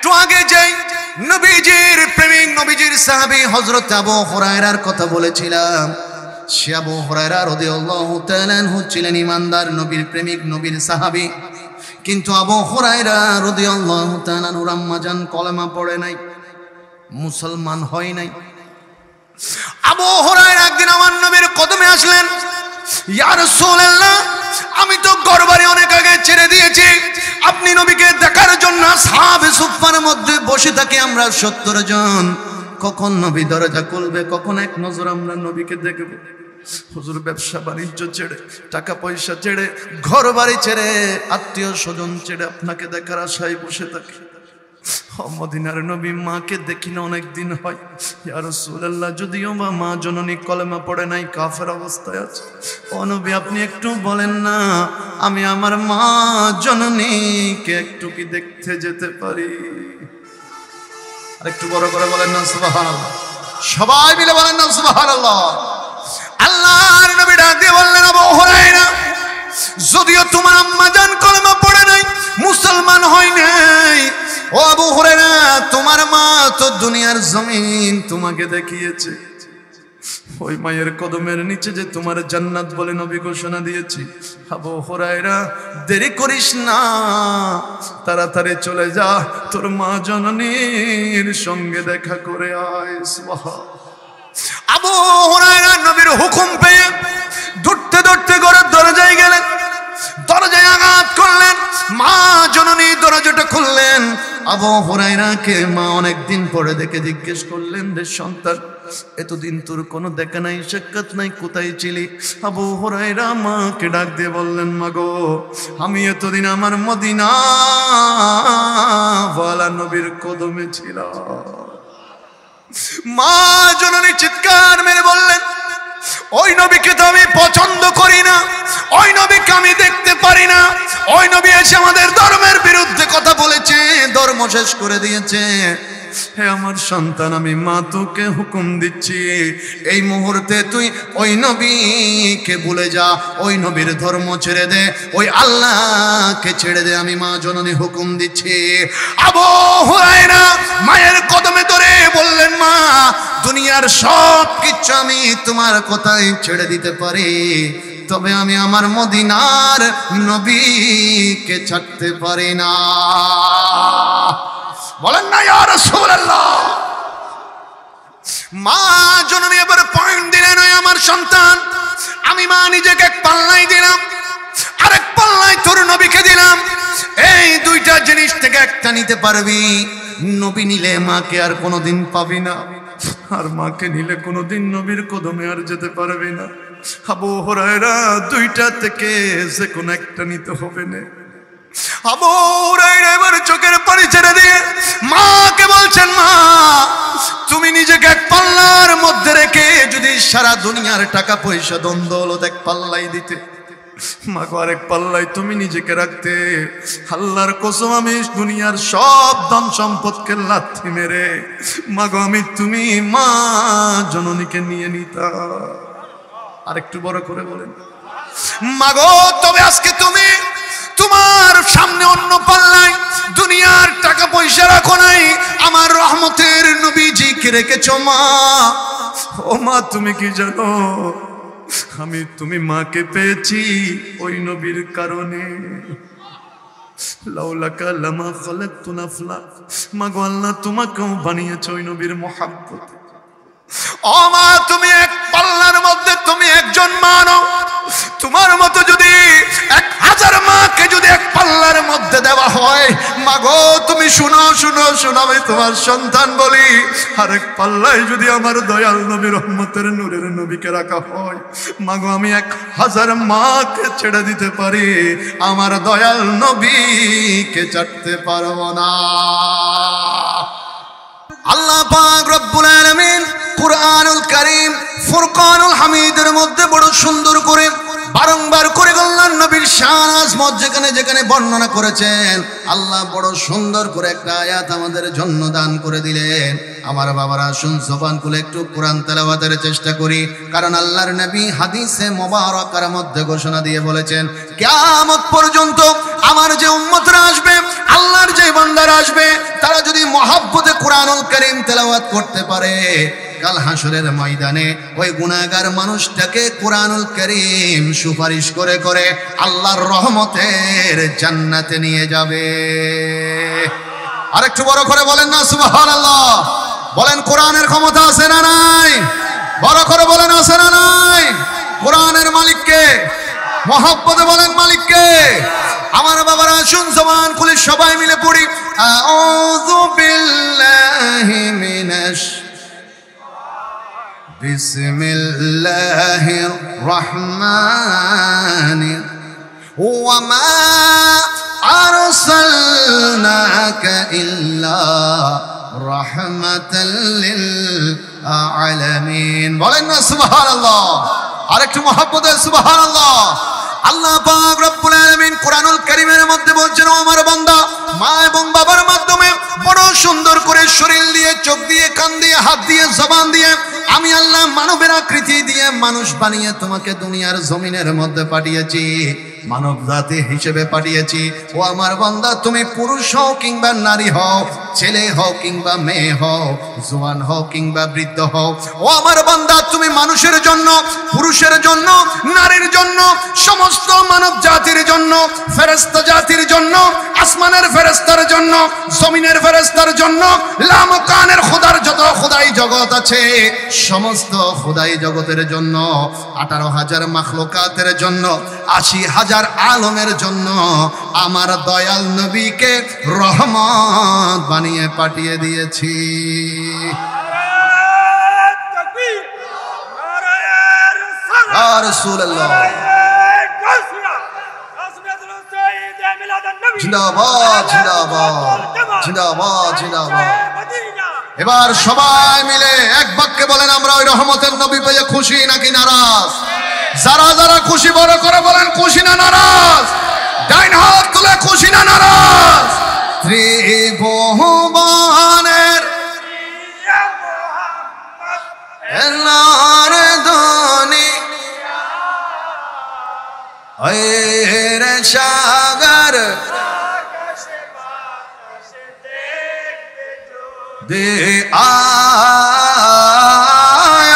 একটু আগে যেই নবীজির প্রেমিক নবীজির সাহাবী হযরত আবু হুরায়রার কথা বলেছিলাম, সে আবু হুরায়রা রাদিয়াল্লাহু তাআলা আনহু ছিলেন ঈমানদার নবীর প্রেমিক নবীর সাহাবী। কিন্তু আবু হুরায়রা রাদিয়াল্লাহু তাআলা আনহুর আম্মা জান কলেমা পড়ে নাই, মুসলমান হয় নাই। আবু হুরায়রা একদিন আমার নবীর কদমে আসলেন, ইয়া রাসূলুল্লাহ, আমি তো ঘরবাড়ি অনেক আগে ছেড়ে দিয়েছি, আপনি নবীকে দেখার জন্য আসহাবে সুফফার মধ্যে বসে থাকি আমরা 70 জন। কখন নবী দরজা খুলবে, কখন এক নজর আমরা নবীকে দেখব। হুজুর ব্যবসা বাণিজ্য ছেড়ে, টাকা পয়সা ছেড়ে, ঘর বাড়ি ছেড়ে, আত্মীয় স্বজন ছেড়ে আপনাকে দেখার আশায় বসে থাকি। মদিনার নবী মাকে দেখি না অনেক দিন হয়। ইয়া রাসূলুল্লাহ, যদিও বা মা জননী কলেমা পড়ে নাই, কাফের অবস্থায় আছে, ও নবী আপনি একটু বলেন না, আমি আমার মা জননীকে একটু কি দেখতে যেতে পারি? আর একটু বড় করে বলেন না সুবহানাল্লাহ, সবাই মিলে বলেন না সুবহানাল্লাহ। আল্লাহর নবী ডাক দিয়ে বললেন, আবু হুরায়রা, যদিও তোমার আম্মা জান কলেমা পড়ে নাই, মুসলমান হয় নাই, ও আবু হুরায়রা, তোমার মা তো দুনিয়ার জমিন তোমাকে দেখিয়েছে। ওই মায়ের কদমের নিচে যে তোমার জান্নাত বলে নবী ঘোষণা দিয়েছি। আবু হুরায়রা, দেরি করিস না, তাড়াতাড়ি চলে যা, তোর মা জননীর সঙ্গে দেখা করে আয়। সুবহানাল্লাহ। আবু হুরায়রা নবীর হুকুম পেয়ে দৌড়তে দৌড়তে ঘরের দরজায় গেলেন, দরজায় আঘাত করলেন, মা জননী দরজাটা খুললেন। আবু হুরায়রাকে মা অনেকদিন পরে দেখে জিজ্ঞেস করলেন, রে সন্তান, এতদিন তোর কোনো দেখা নাই, সাক্ষাৎ নাই, কোথায় ছিলি? আবু হুরায়রা মাকে ডাক দিয়ে বললেন, মা গো, আমি এতদিন আমার মদিনা ওয়ালা নবীর কদমে ছিলাম। মা জননী চিৎকার মেরে বললেন, ওই নবীকে তো আমি পছন্দ করি না, ওই নবীকে আমি দেখতে পারি না, ওই নবী এসে আমাদের ধর্মের বিরুদ্ধে কথা বলেছে, ধর্ম শেষ করে দিয়েছে। হে আমার সন্তান, আমি মা তোকে হুকুম দিচ্ছি, এই মুহূর্তে তুই ওই নবীকে ভুলে যা, ওই নবীর ধর্ম ছেড়ে দে, ওই আল্লাহকে ছেড়ে দে, আমি মা জননী হুকুম দিচ্ছি। আবু হুরায়রা মায়ের কদমে ধরে বললেন, মা, দুনিয়ার সব কিছু আমি তোমার কথায় ছেড়ে দিতে পারি, তবে আমি আমার মদিনার নবীকে ছাড়তে পারি না। বলেন না ইয়া রাসূলুল্লাহ। মা জননী এবার পয়েন্ট দিলেন, আমার সন্তান, আমি মা নিজেকে এক পাল্লাই দিলাম, আরেক পাল্লাই তোর নবীকে দিলাম, এই দুইটা জিনিস থেকে একটা নিতে পারবি। নবী নিলে মাকে আর কোনোদিন পাবি না, আর মাকে নিলে কোনোদিন নবীর কদমে আর যেতে পারবি না। আবু হুরায়রা, দুইটা থেকে যে কোনো একটা নিতে হবে না। আবু হুরায়রা এবার চোখের পানি ছেড়ে দিয়ে মাকে বলছেন, মা, তুমি নিজেকে এক পাল্লার মধ্যে রেখে যদি সারা দুনিয়ার টাকা পয়সা ধন দৌলত এক পাল্লাই দিতে, মা গো, আরেক পাল্লাই তুমি নিজেকে রাখতে, আল্লাহর কসম আমি দুনিয়ার সব ধন সম্পদকে লাথি মেরে, মা গো, আমি তুমি মা জননীকে নিয়ে নিতা। আর একটু বড় করে বলেন, মা গো, তবে আজকে তুমি তোমার সামনে অন্য পাল্লাই দুনিয়ার টাকা পয়সা রাখো নাই, আমার রহমতের নবীজিকে রেখেছো। মা, ও মা, তুমি কি জানো, তুমি মাকে পেয়েছি ওই নবীর কারণে। লাউলাকা লামা খালাকতু নাফলা, মা গো, আল্লাহ তোমাকেও বানিয়েছে ওই নবীর মহব্বত। ও মা, তুমি এক পাল্লার মধ্যে তুমি একজন মা নও, তোমার মতো যদি 1000 মাকে যদি এক পাল্লার মধ্যে দেওয়া হয়, মা গো, তুমি শুনো শুনো শুনো, আমি তোমার সন্তান বলি, আরেক পাল্লায় যদি আমার দয়াল নবীর রহমতের নূরের নবীকে রাখা হয়, মা গো, আমি 1000 মাকে ছেড়ে দিতে পারি, আমার দয়াল নবীকে ছাড়তে পারবো না। আল্লাহ পাক রব্বুল আলামিন কুরআনুল কারীম ফুরকানুল হামিদের মধ্যে বড় সুন্দর করে বারংবার করে আল্লাহর নবীর শান আজমত যেখানে যেখানে বর্ণনা করেছেন, আল্লাহ বড় সুন্দর করে একটা আয়াত আমাদের জন্য দান করে দিলেন। আমার বাবারা, শুন, জবান খুলে একটু কোরআন তেলাওয়াতের চেষ্টা করি, কারণ আল্লাহর নবী হাদিসে মোবারকার মধ্যে ঘোষণা দিয়ে বলেছেন, কিয়ামত পর্যন্ত আমার যে উম্মতরা আসবে, আল্লাহর যে বান্দারা আসবে, তারা যদি মহব্বতে কোরআনুল কারীম তেলাওয়াত করতে পারে, কাল হাসরের ময়দানে ওই গুনাহগার মানুষটাকে কোরআনুল কারীম সুপারিশ করে করে আল্লাহর রহমতের জান্নাতে নিয়ে যাবে। আরেকটু বড় করে বলেন না সুবহানাল্লাহ। বলেন কোরআনের ক্ষমতা আছে না নাই? বড় করে বলেন আছে না নাই? কোরআনের মালিককে মহব্বতে বলেন মালিককে। আমার বাবারা শুন, জবান খুলে সবাই মিলে পড়ি, আউযু বিল্লাহি মিনাশ বিসমিল্লাহির রহমানির ওয়া মা আরসালনাকা ইল্লা রাহমাতাল লিল আলামিন। বলেন না সুবহানাল্লাহ। আরেকটু মহব্বতে সুবহানাল্লাহ। আল্লাহ পাক রব্বুল আলামিন কোরআনুল কারীমের মধ্যে বলছেন, ও আমার বান্দা, মা এবং বাবার মাধ্যমে বড় সুন্দর করে শরীর দিয়ে, চোখ দিয়ে, কান দিয়ে, হাত দিয়ে, জবান দিয়ে আমি আল্লাহ মানবের আকৃতি দিয়ে মানুষ বানিয়ে তোমাকে দুনিয়ার জমিনের মধ্যে পাঠিয়েছি, মানব জাতি হিসেবে পাঠিয়েছি। ও আমার বান্দা, তুমি পুরুষ হও কিংবা নারী হও, ছেলে হও কিংবা মেয়ে হও, জওয়ান হও কিংবা বৃদ্ধ হও, ও আমার বান্দা, তুমি মানুষের জন্য, পুরুষের জন্য, নারীর জন্য, সমস্ত মানব জাতির জন্য, ফেরেশতা জাতির জন্য, আসমানের ফেরেশতার জন্য, জমিনের ফেরেশতার জন্য, লামকানের খোদার যত খোদাই জগৎ আছে সমস্ত খোদাই জগতের জন্য, 18,000 মাখলুকাতের জন্য, 80,000 আলমের জন্য আমার দয়াল নবীকে রহমত বানিয়ে পাঠিয়ে দিয়েছি। ইয়া রাসূলুল্লাহ, জিন্দাবাদ জিন্দাবাদ জিন্দাবাদ জিন্দাবাদ। এবার সবাই মিলে এক বাক্যে বলেন, আমরা ওই রহমতের নবী পেয়ে খুশি নাকি নারাজ? যারা যারা খুশি বড় করে বলেন, খুশি না নারাজ? ডাইন হাত তুলে খুশি না নারাজ? ত্রিভুবনের এলার ধনী এর সাগর দে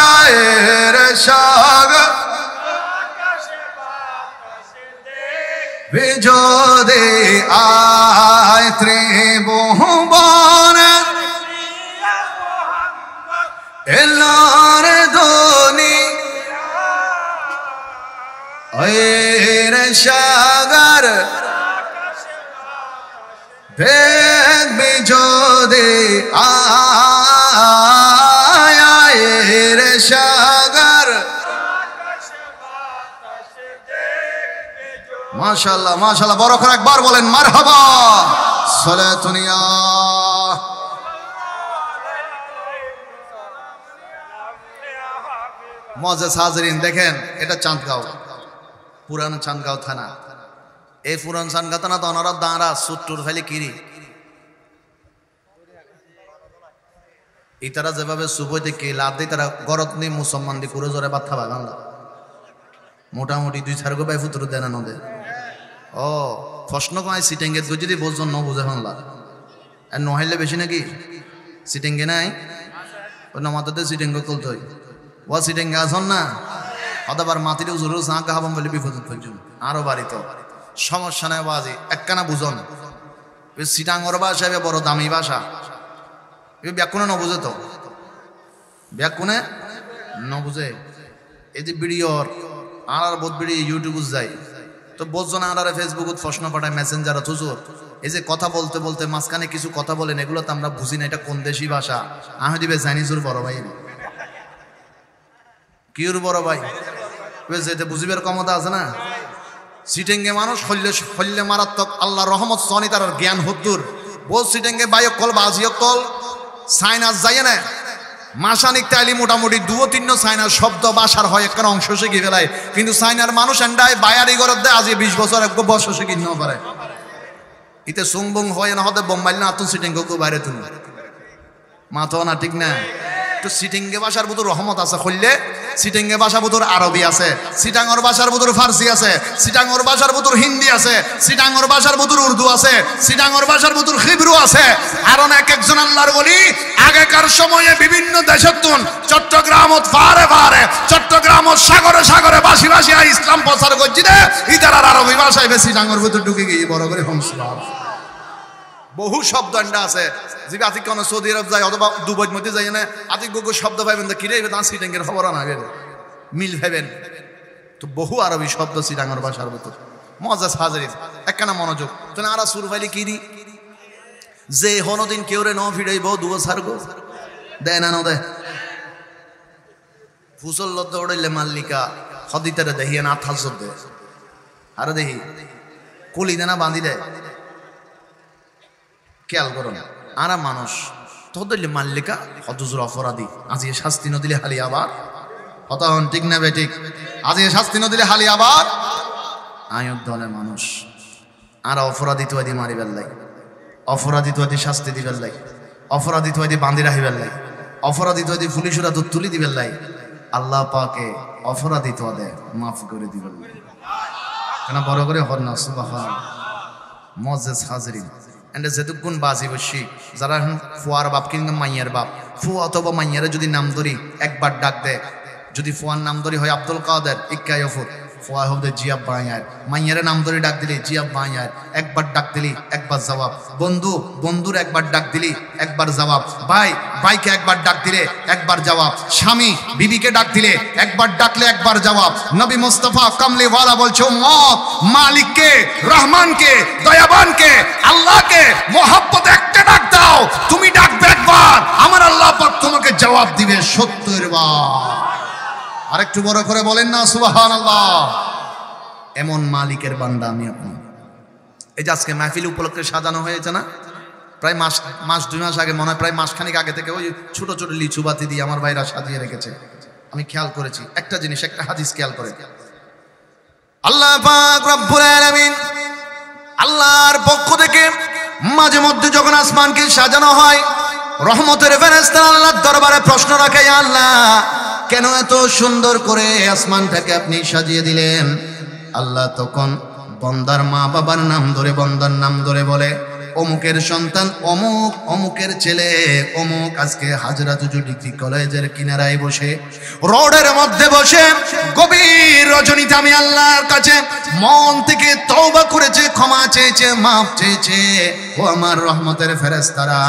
আয়ের সাগর বিজো দে আয় ত্রিভুবন এলার ধনী এর সাগর দেখবি যদি আয়ের সাগর। মাশাআল্লাহ মাশাআল্লাহ, বড় করে একবার বলেন মারহাবা। সালাতুনিয়া মুআজ্জাজ হাজিরিন, দেখেন এটা চাঁদগাঁও, পুরান চাঁদগাঁও থানা। এই পুরান চাঁদগাঁও থানা তো ওনারা দাঁড়া সুট্টুর ফেলে কিরি ইতারা যেভাবে সুবইতে কে লাভ দেয়, তারা গরত নিয়ে মুসলমান দিয়ে করে জোরে বাথা বাগান মোটামুটি 2-4 গো বাই ফুতুর দেন নদে। ও প্রশ্ন কয় সিটেঙ্গে তুই যদি বোঝন ন বুঝে ফানলা আর নহাইলে বেশি নাকি সিটেঙ্গে নাই ওই নমাতাতে সিটেঙ্গে তুলতে হয়। ও সিটেঙ্গে আসন না অতবার মাটিতে জোর চা খাবাম বলে বিপদ পর্যন্ত আরো বাড়িত সমস্যা নাই। বাজি একখানা বুঝন সিটাঙ্গর ভাষা বড় দামি ভাষা, ব্যাকুণে ন বুঝে, তো ব্যাকুণে ন বুঝে। এই যে ভিডিওর আর বহুত ভিডিও ইউটিউবে যায় তো বোঝন আর ফেসবুকত প্রশ্ন পাঠায়, মেসেঞ্জারত হুজুর এই যে কথা বলতে বলতে মাঝখানে কিছু কথা বলেন, এগুলো তো আমরা বুঝি না, এটা কোন দেশি ভাষা? আমি দিবে চাইনিজুর বড় ভাই, কিউর বড় ভাই যেতে বুঝিবার ক্ষমতা আছে না। সিটেঙ্গে মানুষ হল্লে মারাত্মক, আল্লাহ রহমত সনি তার জ্ঞান হদ্দুর বল সিটেঙ্গে বাইক কল বাজিয়ক কল সাইনাস যাইয়ে না মাসানিক তাইলি মোটামুটি 2-3 সাইনার শব্দ বাসার হয় একটা অংশ শিখে ফেলায়, কিন্তু সাইনার মানুষ এন্ডায় বায়ারি গরত দেয় আজ 20 বছর 1 বছর শিখে নিতে পারে। ইতে সুংবং হয় না হতে বোম্বাইল না আতুন সিটেঙ্গে বাইরে তুল মাথা না ঠিক না। তো সিটেঙ্গে বাসার বুধ রহমত আছে হল্লে সিটাঙ্গে ভাষার ভিতর আরবি আছে, সিটাঙ্গর ভাষার ভিতর ফার্সি আছে, সিটাঙ্গর ভাষার ভিতর হিন্দি আছে, সিটাঙ্গর ভাষার ভিতর উর্দু আছে, সিটাঙ্গর ভাষার ভিতর হিব্রু আছে। আর এক একজন আল্লাহর ওলি আগেকার সময়ে বিভিন্ন দেশের তুন চট্টগ্রামত ফারে ফারে, চট্টগ্রামত সাগরে সাগরে বাসি বাসি ইসলাম প্রচার করছি রে, ইতার আরবি ভাষায় বেশি ডাঙ্গর ভিতর ঢুকে গিয়ে বড় করে হংসলাম। বহু শব্দ আছে যে আতিক কোনো সৌদি আরব যায় অথবা দুবাইয়ের মধ্যে যাই না, আতিক বহু শব্দ পাইবেন তো কিরে তার সিটাঙ্গের খবর না মিল ভাবেন তো বহু আরবি শব্দ সিটাঙ্গর ভাষার ভিতর। মজা হাজারির একখানা মনোযোগ তো আরা সুর ফাইলে কি দি যে হনদিন কেউ রে ন ফিরাইব দুয়ো সারগো দেয় না দেয় ফুসল দৌড়াইলে মাল্লিকা হদিতারে দেখিয়ে না থাল দে আরে দেখি কলি দেনা বাঁধি দেয়। খেয়াল করো না আরা মানুষ তদলে মাল্লিকা হদুজুর অপরাধী আজ শাস্তি ন দিলে হালি আবার হতহন ঠিক না বেঠিক, আজ শাস্তি ন দিলে হালি আবার আয়ত দলের মানুষ আরা অপরাধী তো আদি মারি বেল্লাই, অপরাধী তো আদি শাস্তি দিবেন লাই, অপরাধী তো আদি বাঁধি রাখিবেন লাই, অপরাধী তো আদি পুলিশরা তো তুলি দিবেন লাই। আল্লাহ পাকে অপরাধী তো আদে মাফ করে দিবেন লাই। কেন বড় করে হর না সুবহান মজেস হাজরিন এন্ড যেতুকুন বাজি বসি যারা ফুয়ার বাপ কিংবা মাইয়ার বাপ, ফু অথবা মাইয়ারে যদি নাম ধরি একবার ডাক দে, যদি ফুয়ার নাম ধরি হয় আব্দুল কাদের ইক্কায়ফুর, ফুয়া হবে জিয়াব বাঁয়ার, মাইয়ারে নাম ধরে ডাক দিলি জিয়াব বাঁয়ার, একবার ডাক দিলি একবার জবাব, বন্ধু বন্ধুর একবার ডাক দিলি একবার জবাব, ভাই ভাইকে একবার ডাক দিলে একবার জবাব, স্বামী বিবিকে ডাক দিলে একবার ডাকলে একবার জবাব। নবী মুস্তাফা কামলিওয়ালা বলছো মত মালিককে, রহমানকে, দয়াবানকে, আল্লাহকে মোহাব্বত একটা ডাক দাও, তুমি ডাকবে একবার, আমার আল্লাহ পাক তোমাকে জবাব দিবে 70 বার। আরেকটু বড় করে বলেন না সুবহানাল্লাহ। এমন মালিকের বান্দা আমি আপনি। এই যে আজকে মাহফিল উপলক্ষে সাজানো হয়েছে না, প্রায় মাস 2 মাস আগে মনে হয়, প্রায় মাসখানিক আগে থেকে ওই ছোট ছোট লিচু বাতি দিয়ে আমার ভাইরা সাজিয়ে রেখেছে। আমি খেয়াল করেছি একটা জিনিস, একটা হাদিস খেয়াল করে, আল্লাহ পাক রব্বুল আলামিন আল্লাহর পক্ষ থেকে মাঝে মধ্যে যখন আসমানকে সাজানো হয়, রহমতের ফেরেশতারা আল্লাহর দরবারে প্রশ্ন রাখে, আল্লাহ কেন এত সুন্দর করে আসমানটাকে আপনি সাজিয়ে দিলেন? আল্লাহ তখন বন্দার মা বাবার নাম ধরে, বন্দার নাম ধরে বলে, অমুকের সন্তান অমুক, অমুকের ছেলে অমুক আজকে হাজরাতুজু ডিগ্রি কলেজের কিনারায় বসে, রোডের মধ্যে বসে গভীর রজনীতে আমি আল্লাহর কাছে মন থেকে তওবা করেছে, ক্ষমা চেয়েছে, মাফ চেয়েছে। ও আমার রহমতের ফেরেশতারা,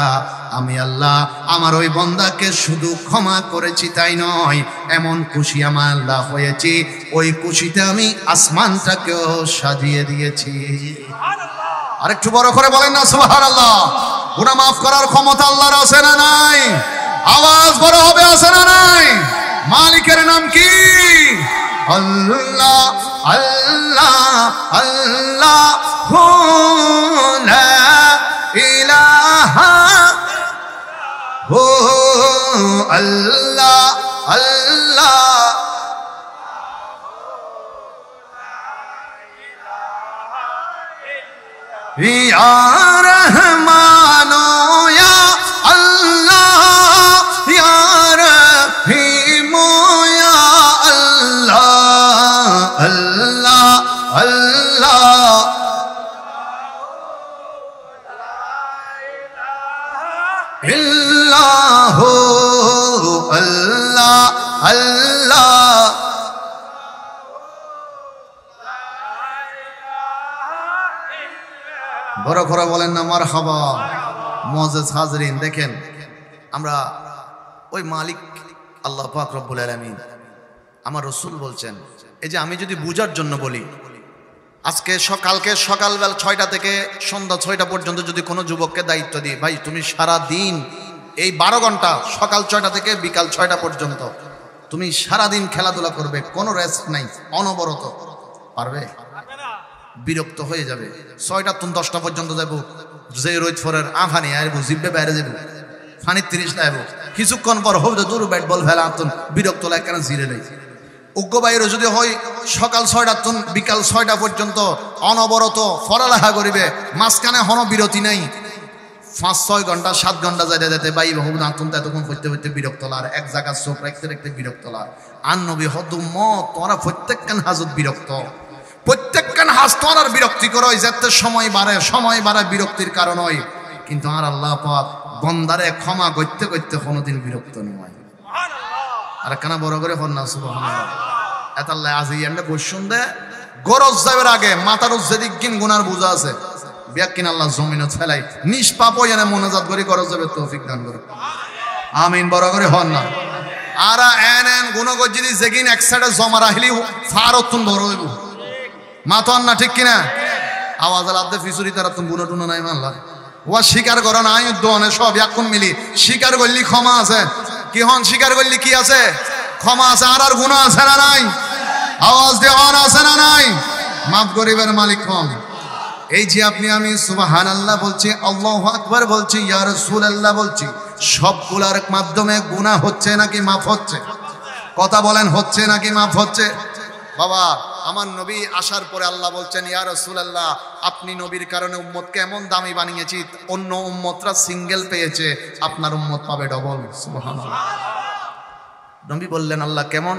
আমি আল্লাহ আমার ওই বান্দাকে শুধু ক্ষমা করেছি তাই নয়, এমন খুশি আমার আল্লাহ হয়েছি, ওই খুশিতে আমি আসমানটাকেও সাজিয়ে দিয়েছি। আরেকটু বড় করে বলেন না সুবহানাল্লাহ। গুনাহ মাফ করার ক্ষমতা আল্লাহর আছে না নাই? আওয়াজ বড় হবে, আছে না নাই? মালিকের নাম কি? আল্লাহ আল্লাহ আল্লাহ লা ইলাহা হো আল্লাহ আল্লাহ ইয়া রহমান ইয়া আল্লাহ ইয়া রহিম ইয়া আল্লাহ আল্লাহ আল্লাহ ইল্লাহু আল্লাহ আল্লাহ। বড় করে বলেন না মারহাবা। মুআজ্জাজ হাজরিন, দেখেন আমরা ওই মালিক আল্লাহ পাক রব্বুল আলামিন, আমার রাসূল বলছেন, এই যে আমি যদি বুঝার জন্য বলি, আজকে কালকে সকালবেলা 6টা থেকে সন্ধ্যা 6টা পর্যন্ত যদি কোনো যুবককে দায়িত্ব দিই, ভাই তুমি সারা দিন এই 12 ঘন্টা সকাল 6টা থেকে বিকাল 6টা পর্যন্ত তুমি সারা দিন খেলাধুলা করবে, কোনো রেস্ট নাই, অনবরত, পারবে? বিরক্ত হয়ে যাবে। 6টা থেকে 10টা পর্যন্ত যাবো, যে রোজ ফরের আফানি আইব, জিব্বে বাইরে যাবো, ফানি 30 লাইব, কিছুক্ষণ পর হবে দূর ব্যাট বল ফেলা আতুন, বিরক্ত লাগে কেন জিরে নেই। উগ্র বাইরে যদি হয় সকাল 6টা থেকে বিকাল 6টা পর্যন্ত অনবরত পড়ালেখা করিবে, মাঝখানে হন বিরতি নাই, 5-6 ঘন্টা 7 ঘন্টা যাইতে যেতে বাই বহু নাতুন এতক্ষণ হইতে হইতে বিরক্ত লার, এক জায়গা চোখ রাখতে রাখতে বিরক্ত লার। আর নবী হদু মত তোরা প্রত্যেকখান হাজত বিরক্ত, প্রত্যেকখান হাজ তোরার বিরক্তি করো, যাতে সময় বাড়ে বিরক্তির কারণ হয়। কিন্তু আর আল্লাহ পাক বন্দারে ক্ষমা করতে করতে কোনোদিন বিরক্ত নয়। আর কেন বড় করে হন না সুবহানাল্লাহ। এত আল্লাহ আজি এন্ডে বসুন দে গরজ যাবের আগে মাথার যেদিক কিন গুনার বুঝা আছে ব্যাকিন আল্লাহ জমিনও ছেলাই নিষ্পাপ এনে মোনাজাত করে গরজ যাবে তৌফিক দান করে আমিন। বড় করে হন না। আর এন গুণ গজ্জিদি যেগিন এক সাইডে জমা রাখলি ফারতুন বড় হইব মাতন না, ঠিক কিনা? আওয়াজ আলাদা ফিসুরি তারা তুমি গুণ টুনো নাই মানলা ওয়া স্বীকার করো না আয়ু দোনে সব এখন মিলি স্বীকার করলি ক্ষমা আছে। কি হন স্বীকার করলি কি আছে? ক্ষমা আছে। আর গুণ আছে না নাই? আওয়াজ দেওয়ান আছে না নাই? মাফ করিবেন মালিক হন। এই যে আপনি আমি সুবহানাল্লাহ বলছি, আল্লাহু আকবার বলছি, ইয়া রাসূলুল্লাহ বলছি, সবগুলার মাধ্যমে গুনাহ হচ্ছে নাকি মাফ হচ্ছে? কথা বলেন, হচ্ছে নাকি মাফ হচ্ছে? বাবা আমার নবী আসার পরে আল্লাহ বলছেন, ইয়া রাসূলুল্লাহ আপনি নবীর কারণে উম্মতকে এমন দামি বানিয়েছি, অন্য উম্মতরা সিঙ্গেল পেয়েছে, আপনার উম্মত পাবে ডবল। সুবহানাল্লাহ। নবী বললেন আল্লাহ কেমন?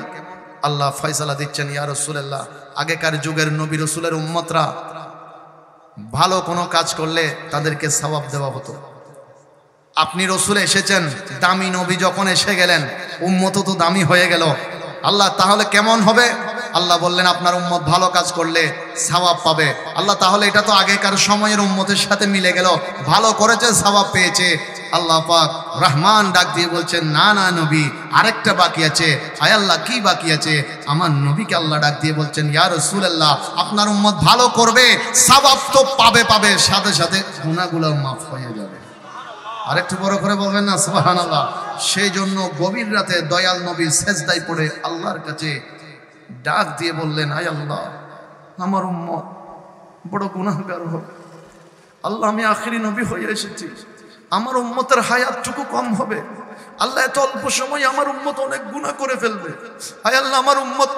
আল্লাহ ফয়সালা দিচ্ছেন, ইয়া রাসূলুল্লাহ আগেকার যুগের নবী রাসূলের উম্মতরা ভালো কোনো কাজ করলে তাদেরকে সওয়াব দেওয়া হতো। আপনি রাসূল এসেছেন, দামি নবী যখন এসে গেলেন উম্মত তো দামি হয়ে গেল। আল্লাহ তাহলে কেমন হবে? আল্লাহ বললেন আপনার উম্মত ভালো কাজ করলে সওয়াব পাবে। আল্লাহ তাহলে এটা তো আগেকার সময়ের উম্মতের সাথে মিলে গেল, ভালো করেছে সওয়াব পেয়েছে। আল্লাহ পাক রহমান ডাক দিয়ে বলছেন, না না নবী আরেকটা বাকি আছে। আয় আল্লাহ কি বাকি আছে? আমার নবীকে আল্লাহ ডাক দিয়ে বলছেন, ইয়া রাসূলুল্লাহ আপনার উম্মত ভালো করবে, সওয়াব তো পাবে, সাথে সাথে গুনাহগুলো মাফ হয়ে যাবে। আরেকটু বড় করে বলবেন না সুবহানাল্লাহ। সেই জন্য গভীর রাতে দয়াল নবী সেজদায় পড়ে আল্লাহর কাছে ডাক দিয়ে বললেন, আয় আল্লাহ আমার উম্মত বড় গুনাহগার হবে। আল্লাহ আমি আখিরি নবী হয়ে এসেছি, আমার উম্মতের হায়াতটুকু কম হবে। আল্লাহ এত অল্প সময় আমার উম্মত অনেক গুনাহ করে ফেলবে। হায় আল্লাহ আমার উম্মত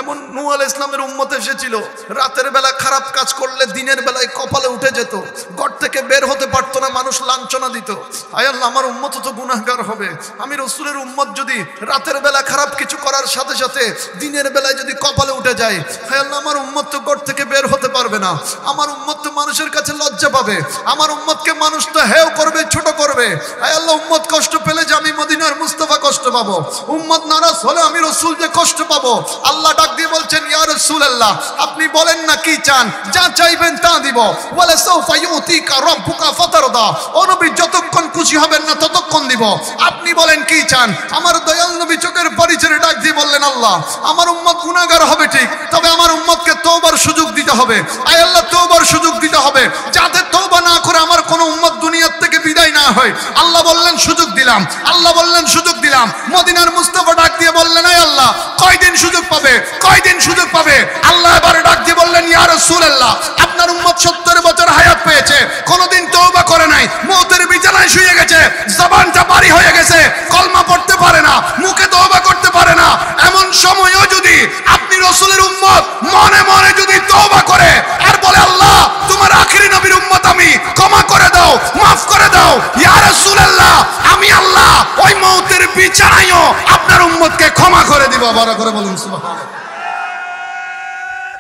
এমন নূহ আলাইহিস সালামের উম্মত এসেছিল, রাতের বেলা খারাপ কাজ করলে দিনের বেলায় কপালে উঠে যেত, ঘর থেকে বের হতে পারতো না, মানুষ লাঞ্ছনা দিত। হায় আল্লাহ আমার উম্মত তো গুনাহগার হবে। আমি রাসূলের উম্মত যদি রাতের বেলা খারাপ কিছু করার সাথে সাথে দিনের বেলায় যদি কপালে উঠে যায়, হায় আল্লাহ আমার উম্মত তো ঘর থেকে বের হতে পারবে না, আমার উম্মত তো মানুষের কাছে লজ্জা পাবে, আমার উম্মতকে মানুষ তো হেয় করবে, ছোট করবে। হায় আল্লাহ উম্মত কষ্ট পেলে যে আমি মদিনার মুস্তাফা কষ্ট পাবো, উম্মত নারাজ হলে আমি রাসূল যে কষ্ট পাবো। আল্লাহ ডাক দিয়ে বলছেন, ইয়া রাসূলুল্লাহ আপনি বলেন না কি চান, যা চাইবেন তা দিব। ওয়ালা সাউফা ইউতিকা রাব্বুকা ফাতারদা, ও নবী যতক্ষণ খুশি হবেন না ততক্ষণ দিব। আপনি বলেন কি চান? আমার দয়াল নবী চোখের পরিচয়ে ডাক দিয়ে বললেন, আল্লাহ আমার উম্মত গুনাহগার হবে ঠিক, তবে আমার উম্মতকে তওবার সুযোগ দিতে হবে। আয় আল্লাহ তওবার সুযোগ দিতে হবে, যাতে তওবা না করে আমার কোন উম্মত দুনিয়ার থেকে বিদায় না হয়। আল্লাহ বললেন সুযোগ দিলাম, আল্লাহ বললেন সুযোগ দিলাম। মদিনার মুস্তাফা ডাক দিয়ে বললেন, আয় আল্লাহ কয়দিন সুযোগ পাবে, কয়দিন সুযোগ পাবে? আল্লাহ এবারে ডাক দিয়ে বললেন, ইয়া রাসূলুল্লাহ আপনার উম্মত 70 বছর হায়াত পেয়েছে, কোনদিন তওবা করে নাই, মওতের বিছানায় শুয়ে গেছে, জবানটা বাড়ি হয়ে গেছে, কলমা পড়তে পারে না, মুখে তওবা করতে পারে না। এমন সময়ও যদি আপনি রাসূলের উম্মত মনে মনে যদি তওবা করে আর বলে, আল্লাহ তোমার আখিরি নবীর উম্মত আমি, ক্ষমা করে দাও, মাফ করে দাও, ইয়া রাসূলুল্লাহ আমি আল্লাহ ওই মওতের বিছানায়ও আপনার উম্মতকে ক্ষমা করে দিব। বড় করে বলুন সুবহানাল্লাহ।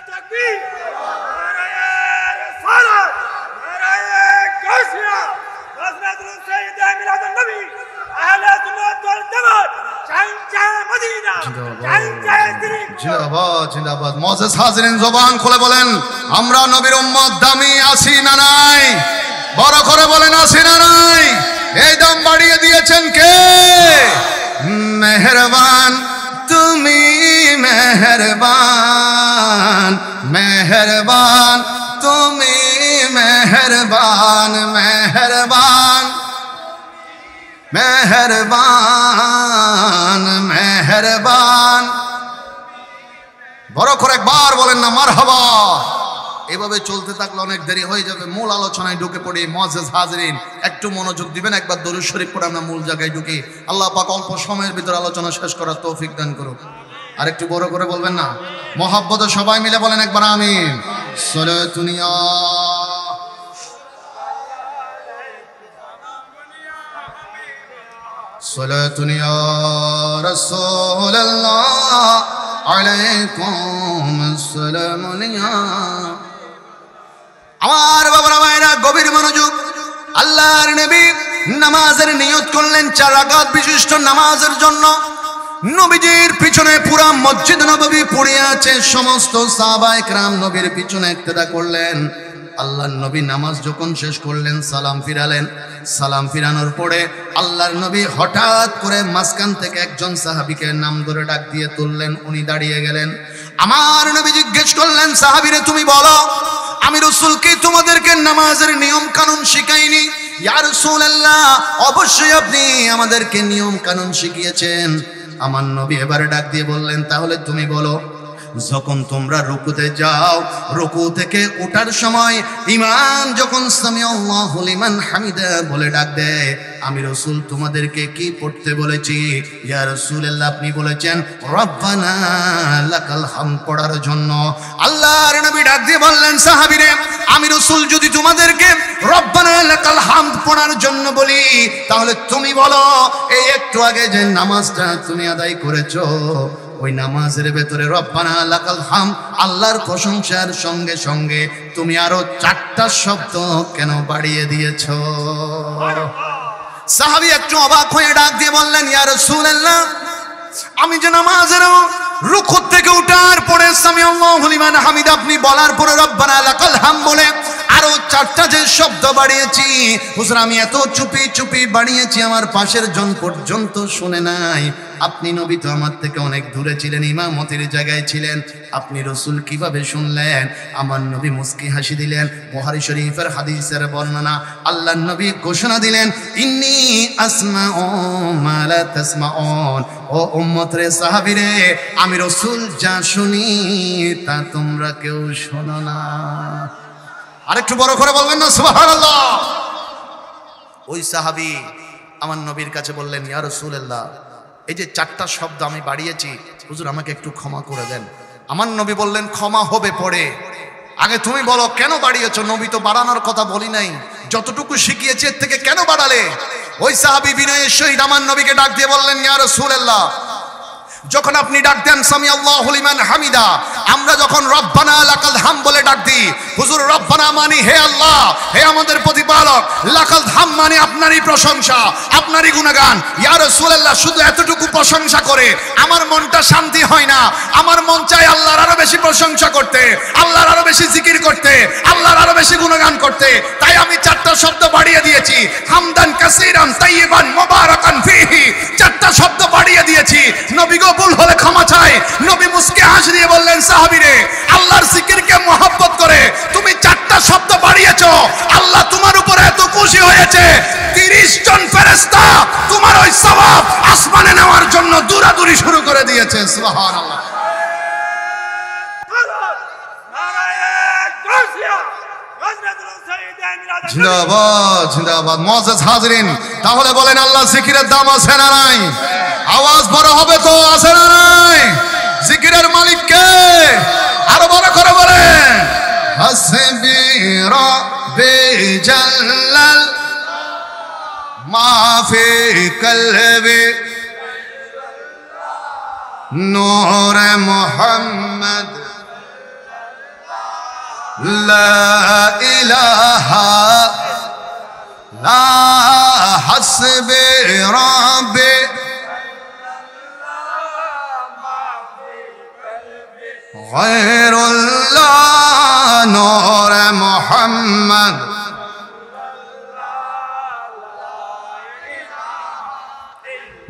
তাকবীর, নারায়ে রিসালাত, নারায়ে গায়সিয়া, হযরতুল সাইয়্যিদ মিলাদুন নবী, আহলে সুন্নাত ওয়াল জামাত, চাইঞ্চা মদিনা, চাইঞ্চা দিরিক। জিন্দাবাদ জিন্দাবাদ। মুআজ্জাজ হাজিরিন জবান খুলে বলেন, আমরা নবীর উম্মত দামি আছি না নাই? বড় করে বলেন আছি না নাই? এই দাম বাড়িয়ে দিয়েছেন কে? মেহেরবান তুমি মেহেরবান, মেহেরবান তুমি মেহেরবান, মেহেরবান মেহেরবান মেহেরবান। বড় করে একবার বলেন না মারহাবা। এভাবে চলতে থাকলে অনেক দেরি হয়ে যাবে, মূল আলোচনায় ঢুকে পড়ি। মুআজ্জাজ হাজিরিন একটু মনোযোগ দিবেন, একবার দরুদ শরীফ পড়ে আমরা মূল জায়গায় ঢুকি। আল্লাহ পাক অল্প সময়ের ভিতর আলোচনা শেষ করার তৌফিক দান করুন। আর একটু বড় করে বলবেন না, মহব্বতে সবাই মিলে বলেন একবার আমিন। সালাতুনিয়া সালাতুন ইয়া রাসূলুল্লাহ আলাইকুম আসসালামু ইয়া। আমার বাবারা মায়েরা গভীর মনোযোগ। আল্লাহর নবী নামাজের নিয়ত করলেন 4 রাকাত বিশিষ্ট নামাজের জন্য। নবীজির পিছনে পুরা মসজিদ নববী পড়ে আছে, সমস্ত সাহাবায়ে কেরাম নবীর পিছনে ইক্তেদা করলেন। আল্লাহর নবী নামাজ যখন শেষ করলেন সালাম ফিরালেন। সালাম ফিরানোর পরে আল্লাহর নবী হঠাৎ করে মাঝখান থেকে একজন সাহাবীকে নাম ধরে ডাক দিয়ে তুললেন। উনি দাঁড়িয়ে গেলেন। আমার নবী জিজ্ঞেস করলেন, সাহাবীরে তুমি বলো, আমি রাসূল কি তোমাদেরকে নামাজের নিয়ম কানুন শিখাইনি? ইয়া রাসূলুল্লাহ, অবশ্যই আপনি আমাদেরকে নিয়ম কানুন শিখিয়েছেন। আমার নবী এবারে ডাক দিয়ে বললেন, তাহলে তুমি বলো, যখন তোমরা রুকুতে যাও, রুকু থেকে ওঠার সময় ইমাম যখন সামিআল্লাহু লিমান হামিদা বলে ডাক দেয়, আমি রাসূল তোমাদেরকে কি পড়তে বলেছি? ইয়া রাসূলুল্লাহ, আপনি বলেছেন রব্বানা লাকাল হামদ পড়ার জন্য। আল্লাহর নবী ডাক দিয়ে বললেন, সাহাবীরে, আমি রাসূল যদি তোমাদেরকে রব্বানা লাকাল হামদ পড়ার জন্য বলি, তাহলে তুমি বলো, এই একটু আগে যে নামাজটা তুমি আদায় করেছো, ওই নামাজের ভেতরে রব্বানা লাকাল হামদ আল্লাহর প্রশংসার সঙ্গে সঙ্গে তুমি আরো 4টা শব্দ কেন বাড়িয়ে দিয়েছো? সাহাবী একটু অবাক হয়ে ডাক দিয়ে বললেন, ইয়া রাসূলুল্লাহ, আমি যে নামাজের রুকু থেকে উঠার পরে সামিআল্লাহু লিমান হামিদ আপনি বলার পরে রব্বানা লাকাল হামদ বলে আরো 4টা যে শব্দ বাড়িয়েছি, হুজুর আমি এত চুপি চুপি বাড়িয়েছি, আমার পাশের জন পর্যন্ত শুনে নাই। আপনি নবী তো আমার থেকে অনেক দূরে ছিলেন, ইমামতির জায়গায় ছিলেন, আপনি রাসূল কিভাবে শুনলেন? আমার নবী মুস্কি হাসি দিলেন। বুখারী শরীফের হাদিসের বর্ণনা, আল্লাহর নবী ঘোষণা দিলেন, ইন্নী আসমাউ মা লা তাসমাউন। ও উম্মত রে, সাহাবীরে, আমি রাসূল যা শুনি তা তোমরা কেউ শোনো না। আরেকটু বড় করে বলবেন না সুবহানাল্লাহ? ওই সাহাবী আমার নবীর কাছে বললেন, ইয়া রাসূলুল্লাহ, এই যে 4টা শব্দ আমি বাড়িয়েছি, হুজুর আমাকে একটু ক্ষমা করে দেন। আমার নবী বললেন, ক্ষমা হবে পরে, আগে তুমি বলো কেন বাড়িয়েছো? নবী তো বাড়ানোর কথা বলি নাই, যতটুকু শিখিয়েছে এর থেকে কেন বাড়ালে? ওই সাহাবী বিনয়ের সহিত আমার নবীকে ডাক দিয়ে বললেন, ইয়া রাসূলুল্লাহ, যখন আপনি ডাক দেন সামিআল্লাহু লিমান হামিদা, আমরা যখন রব্বানা লাকাল হামদ বলে ডাক দিই, হুজুর রব্বানা মানে হে আল্লাহ, হে আমাদের প্রতিপালক, লাকাল হামদ মানে আপনারই প্রশংসা, আপনারই গুণগান। ইয়া রাসূলুল্লাহ, শুধু এতটুকু প্রশংসা করে আমার মনটা শান্তি হয় না, আমার মন চায় আল্লাহর আরো বেশি প্রশংসা করতে, আল্লাহর আরো বেশি জিকির করতে, আল্লাহর আরো বেশি গুণগান করতে। তাই আমি 4টা শব্দ বাড়িয়ে দিয়েছি, হামদান কাসীরান তাইয়িবান মুবারাকান ফীহি, 4টা শব্দ বাড়িয়ে দিয়েছি। নবী গো, ভুল হলে ক্ষমা চাই। নবী মুস্কি হাসি দিয়ে বললেন, সাহাবীরে, আল্লাহর জিকিরকে মহব্বত করে তুমি 4টা শব্দ বাড়িয়েছো, আল্লাহ তোমার উপরে এত খুশি হয়েছে, 30 জন ফেরেশতা তোমার ওই সওয়াব আসমানে নেওয়ার জন্য দৌড়াদৌড়ি শুরু করে দিয়েছে। সুবহানাল্লাহ। জিন্দাবাদ জিন্দাবাদ। মুআজ্জাজ হাজিরিন, তাহলে বলেন আল্লাহ জিকিরের দাম আছে না নাই? আওয়াজ বড় হবে তো, আছে না নাই? জিকিরের মালিক কে? আরো বড় করে বলেন, হাসবি রাব্বি জাল্লাল মা ফি কলবি নূর মুহাম্মদ লা ইলাহা লা হাসবি রাব্বি গায়রুল্লাহ নূর মুহাম্মদ।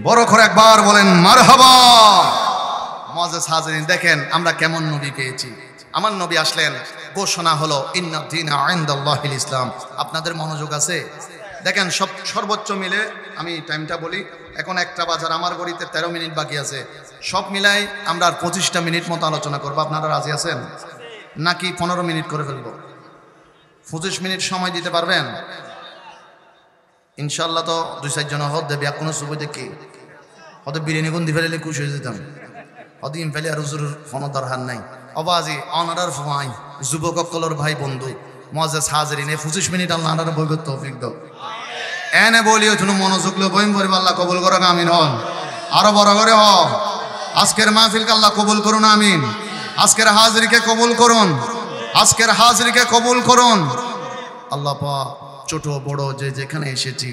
বড় করে একবার বলেন মারহাবা। মুআজ্জাজ হাজিরিন, দেখেন আমরা কেমন নবী পেয়েছি। আমার নবী আসলেন, ঘোষণা হলো ইন্নাদ দীনা ইনদাল্লাহিল ইসলাম। আপনাদের মনোযোগ আছে? দেখেন সর্বোচ্চ মিলে আমি টাইমটা বলি, এখন 1টা বাজার, আমার গড়িতে 13 মিনিট বাকি আছে। সব মিলাই আমরা আর 25টা মিনিট মতো আলোচনা করবো। আপনারা রাজি আছেন নাকি 15 মিনিট করে ফেলবো? 25 মিনিট সময় দিতে পারবেন ইনশাল্লাহ? তো 2-4 জন হদ দেবে, কোনো সুবই দেখি হয়তো বিরিয়ানি গুন দি ফেলে খুশি হয়ে যেতাম। হয়তো ইম ফেলে আর হুজুর কোনো দরকার নাই। অবাজি অনারার ফুয়াই যুবক কলর ভাই বন্ধু মুআজ্জাজ হাজিরিন, 25 মিনিট আল্লাহ আনার বৈগত তৌফিক দাও। এনে বলিও তুমি মনোযোগ লো বইম পরিবার আল্লাহ কবুল করো আমিন হন আরো বড় করে হ আজকের মাহফিলকে আল্লাহ কবুল করুন আমিন আজকের হাজিরিকে কবুল করুন আজকের হাজিরিকে কবুল করুন আল্লাহ পাক ছোট বড় যে যেখানে এসেছি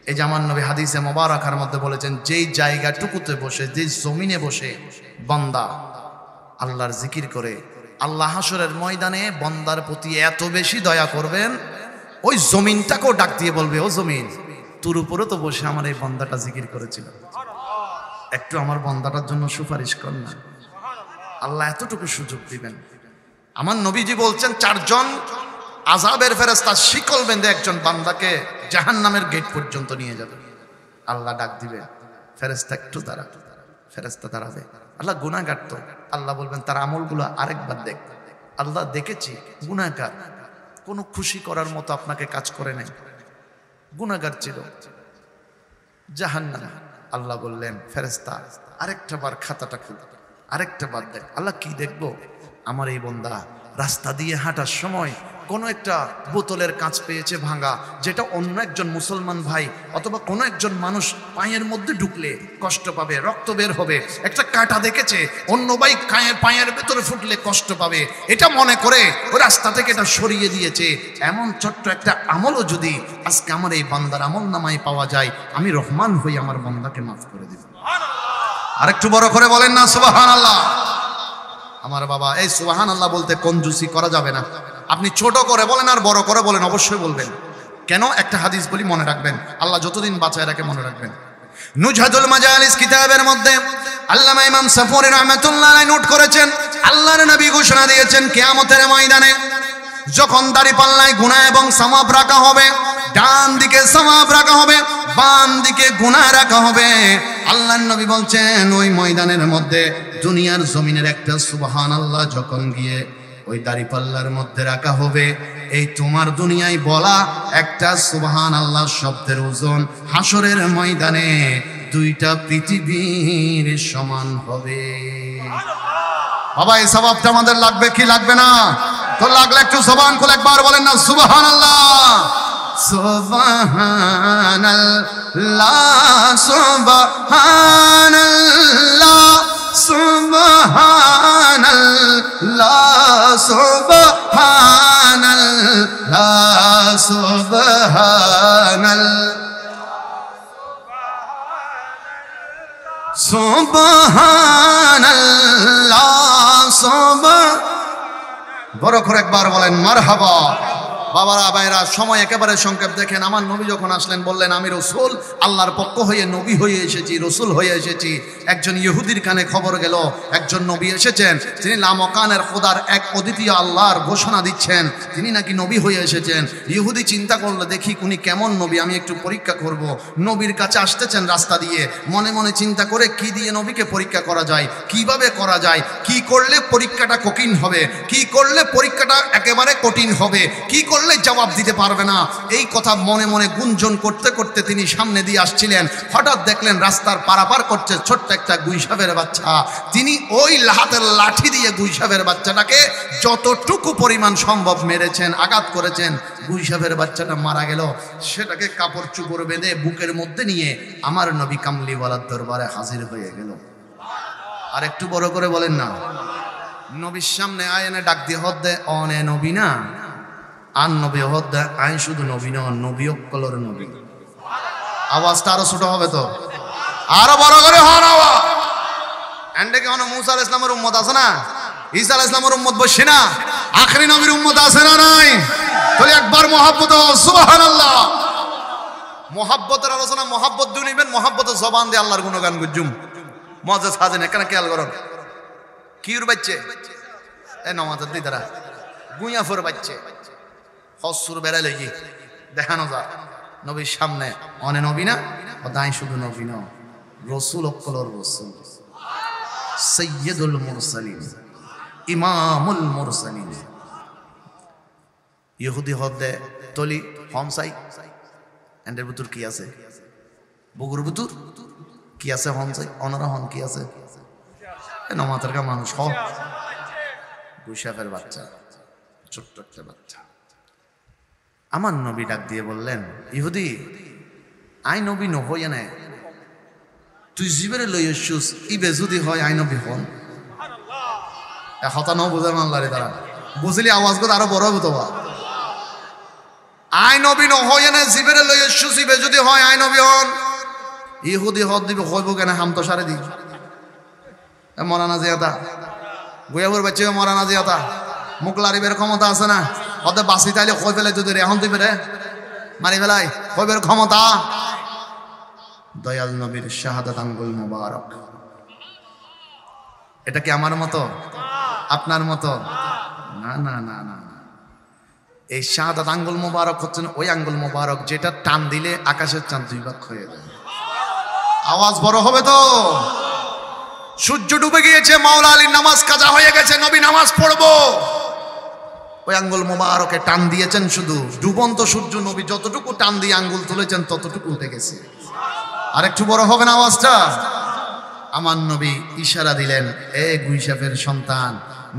এই যে আমার নবী হাদিসে মোবারকার মধ্যে বলেছেন যেই জায়গাটুকুতে বসে যে জমিনে বসে বান্দা আল্লাহর জিকির করে আল্লাহ হাসরের ময়দানে বান্দার প্রতি এত বেশি দয়া করবেন ওই জমিনটাকেও ডাক দিয়ে বলবে ও জমিন তোর উপরে তো বসে আমার এই বান্দাটা জিকির করেছিল একটু আমার বান্দাটার জন্য সুপারিশ কর না আল্লাহ এতটুকু সুযোগ দিবেন আমার নবীজি বলছেন চারজন আযাবের ফেরেশতা শিকল বেঁধে একজন বান্দাকে জাহান্নামের গেট পর্যন্ত নিয়ে যাবে আল্লাহ ডাক দিবে ফেরেশতা একটু দাঁড়া ফেরেশতা দাঁড়াবে আল্লাহ গুনাহগার তো আল্লাহ বলবেন তার আমলগুলো আরেকবার দেখ আল্লাহ দেখেছি গুনাহগার কোনো খুশি করার মতো আপনাকে কাজ করে নাই গুনাহগার ছিল জাহান্নামে আল্লাহ বললেন ফেরেশতা আরেকটা বার খাতাটা খুল আরেকটা বার দেখ আল্লাহ কি দেখবো আমার এই বান্দা রাস্তা দিয়ে হাঁটার সময় কোনো একটা বোতলের কাঁচ পেয়েছে ভাঙা যেটা অন্য একজন মুসলমান ভাই অথবা কোনো একজন মানুষ পায়ের মধ্যে ঢুকলে কষ্ট পাবে রক্ত বের হবে একটা কাঁটা দেখেছে অন্য ভাই পায়ের ভেতরে ফুটলে কষ্ট পাবে এটা মনে করে ওই রাস্তা থেকে এটা সরিয়ে দিয়েছে এমন ছোট্ট একটা আমলও যদি আজকে আমার এই বান্দার আমল নামায় পাওয়া যায় আমি রহমান হই আমার বান্দাকে মাফ করে দেব আরেকটু বড় করে বলেন না সুবহানাল্লাহ আমার বাবা এই সুবহানাল্লাহ বলতে কঞ্জুসি করা যাবে না আপনি ছোট করে বলেন আর বড় করে বলেন অবশ্যই বলবেন কেন একটা হাদিস বলি মনে রাখবেন আল্লাহ যতদিন বাঁচায় রাখে মনে রাখবেন নুজহাতুল মাজালিস কিতাবের মধ্যে আল্লামা ইমাম সাফুরি রাহমাতুল্লাহ আলাইহি নোট করেছেন আল্লাহর নবী ঘোষণা দিয়েছেন কিয়ামতের ময়দানে যখন দাড়িপাল্লায় গুনাহ এবং সওয়াব রাখা হবে ডান দিকে সওয়াব রাখা হবে বাম দিকে গুনাহ রাখা হবে আল্লাহর নবী বলছেন ওই ময়দানের মধ্যে দুনিয়ার জমিনের একটা সুবহানাল্লাহ যখন গিয়ে ওই দাড়িপাল্লার মধ্যে রাখা হবে এই তোমার দুনিয়ায় বলা একটা সুবহানাল্লাহ শব্দের ওজন হাসরের ময়দানে দুইটা পৃথিবীর সমান হবে বাবা এই সওয়াবটা আমাদের লাগবে কি লাগবে না তো লাগলে একটু জবান খুলে একবার বলেন না সুবহানাল্লাহ সুবহানাল্লাহ সুবহানাল্লাহ সুবহানাল্লাহ সুবহানাল্লাহ সুবহানাল্লাহ বড় করে একবার বলেন মারহাবা বাবারা ভাইরা সময় একেবারে সংক্ষেপ দেখেন আমার নবী যখন আসলেন বললেন আমি রসুল আল্লাহর পক্ষ হয়ে নবী হয়ে এসেছি রসুল হয়ে এসেছি একজন ইহুদির কানে খবর গেল একজন নবী এসেছেন তিনি লামকানের খোদার এক অদ্বিতীয় আল্লাহর ঘোষণা দিচ্ছেন তিনি নাকি নবী হয়ে এসেছেন ইহুদি চিন্তা করলো দেখি উনি কেমন নবী আমি একটু পরীক্ষা করব নবীর কাছে আসতেছেন রাস্তা দিয়ে মনে মনে চিন্তা করে কি দিয়ে নবীকে পরীক্ষা করা যায় কিভাবে করা যায় কি করলে পরীক্ষাটা কঠিন হবে কি করলে পরীক্ষাটা একেবারে কঠিন হবে কি করলে জবাব দিতে পারবে না এই কথা মনে মনে গুঞ্জন করতে করতে তিনি সামনে দিয়ে আসছিলেন হঠাৎ দেখলেন রাস্তার পারাপার করছে ছোট্ট একটা গুইসাবের বাচ্চা তিনি ওই হাতের লাঠি দিয়ে গুইসাবের বাচ্চাটাকে যতটুকু পরিমাণ সম্ভব মেরেছেন আঘাত করেছেন গুইসাবের বাচ্চাটা মারা গেল সেটাকে কাপড় চুপড় বেঁধে বুকের মধ্যে নিয়ে আমার নবী কামলিওয়ালার দরবারে হাজির হয়ে গেল আর একটু বড় করে বলেন না নবীর সামনে আয়নে ডাক দিয়ে হদ দে অনে নবী না আর নবী হদ আইন শুধু নবী না নবী অকলর নবী আওয়াজটা আরো ছোট হবে তো আরো বড় করে হন আওয়াজ এন্ডে কি হন মুসা আলাইহিস সালামের উম্মত আছে না ঈসা আলাইহিস সালামের উম্মত বসে না আখেরি নবীর উম্মত আছে না নাই তাহলে একবার মহব্বত সুবহানাল্লাহ মহব্বতের আলোচনা মহব্বত দিয়ে নেবেন মহব্বতের জবান দিয়ে আল্লাহর গুণগান গুজুম মজা সাজেন এখানে খেয়াল করুন কির বাচ্চে এ নমাজের দিদারা গুইয়া ফোর বাচ্চে হসুর বেড়াই লেগে দেখানো যায় নবীর সামনে অনে নবী না ও দায় শুধু নবী না রসুল অকলর রসুল সৈয়দুল মুরসালিন ইমামুল মুরসালিন ইহুদি হদে তলি হমসাই এন্ডের বুতুর কি আছে বগুর বুতুর কি আছে হমসাই অনারা হন কি আছে নমাতের কা মানুষ হ গুইসাফের বাচ্চা ছোট্ট একটা বাচ্চা আমার নবী ডাক দিয়ে বললেন ইহুদি আই নবী নহইয়া না তুই জীবনে লই আসছিস ইবে যদি হয় আই নবী হন হতা ন বুঝার মানলারে তারা বুঝলি আওয়াজ করে আরো বড় হতো আই নবী নহইয়া না জীবনে লই আসছিস ইবে যদি হয় আই নবী হন ইহুদি হদ দিবে হইব কেন হাম তো সারে দি মরানা জিয়াতা গুয়াবুর বাচ্চা মরানা জিয়াতা মুখ লারিবের ক্ষমতা আছে না ওদের বাসি তাইলে কই ফেলে যদি এখন দিবে রে মারি ফেলাই কইবের ক্ষমতা দয়াল নবীর শাহাদাত আঙ্গুল মুবারক এটা কি আমার মতো আপনার মতো না না না না এই শাহাদাত আঙ্গুল মুবারক হচ্ছে ওই আঙ্গুল মুবারক যেটা টান দিলে আকাশের চাঁদ দুই ভাগ হয়ে যায় আওয়াজ বড় হবে তো সূর্য ডুবে গিয়েছে মাওলা আলীর নামাজ কাজা হয়ে গেছে নবী নামাজ পড়বো ওই আঙ্গুল মোবারকে টান দিয়েছেন শুধু ডুবন্ত সূর্য নবী যতটুকু টান দিয়ে আঙ্গুল তুলেছেন ততটুকু উঠে গেছে আর একটু বড় হবে না আওয়াজটা আমার নবী ইশারা দিলেন এ গুইসাফের সন্তান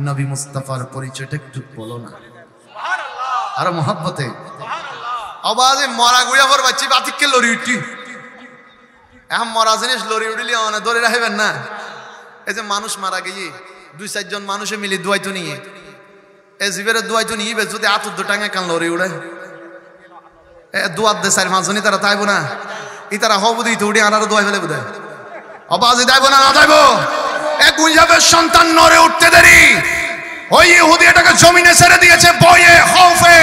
নবী মুস্তাফার পরিচয়টা একটু বলো না আর মহব্বতে আওয়াজে মরা গুইয়াফর বাচ্চি বাতিককে লড়ি উঠি এখন মরা জিনিস লড়ি উঠিলে ধরে রাখবেন না এই যে মানুষ মারা গিয়ে 2-4 জন মানুষে মিলে দোয়াইতো নিয়ে এ জীবের দোয়াইতো নিয়ে যদি আতুর দুটাঙ্গে কান লড়ি উড়ে এ দোয়ার দে 4-5 জনই তারা তাইব না ই তারা হবুদি তো উঠে আনারও দোয়াই ফেলে বোধ অবাজি দাইব না দাইব এ গুইজাবের সন্তান নরে উঠতে দেরি ওই ইহুদি এটাকে জমিনে ছেড়ে দিয়েছে ভয়ে খৌফে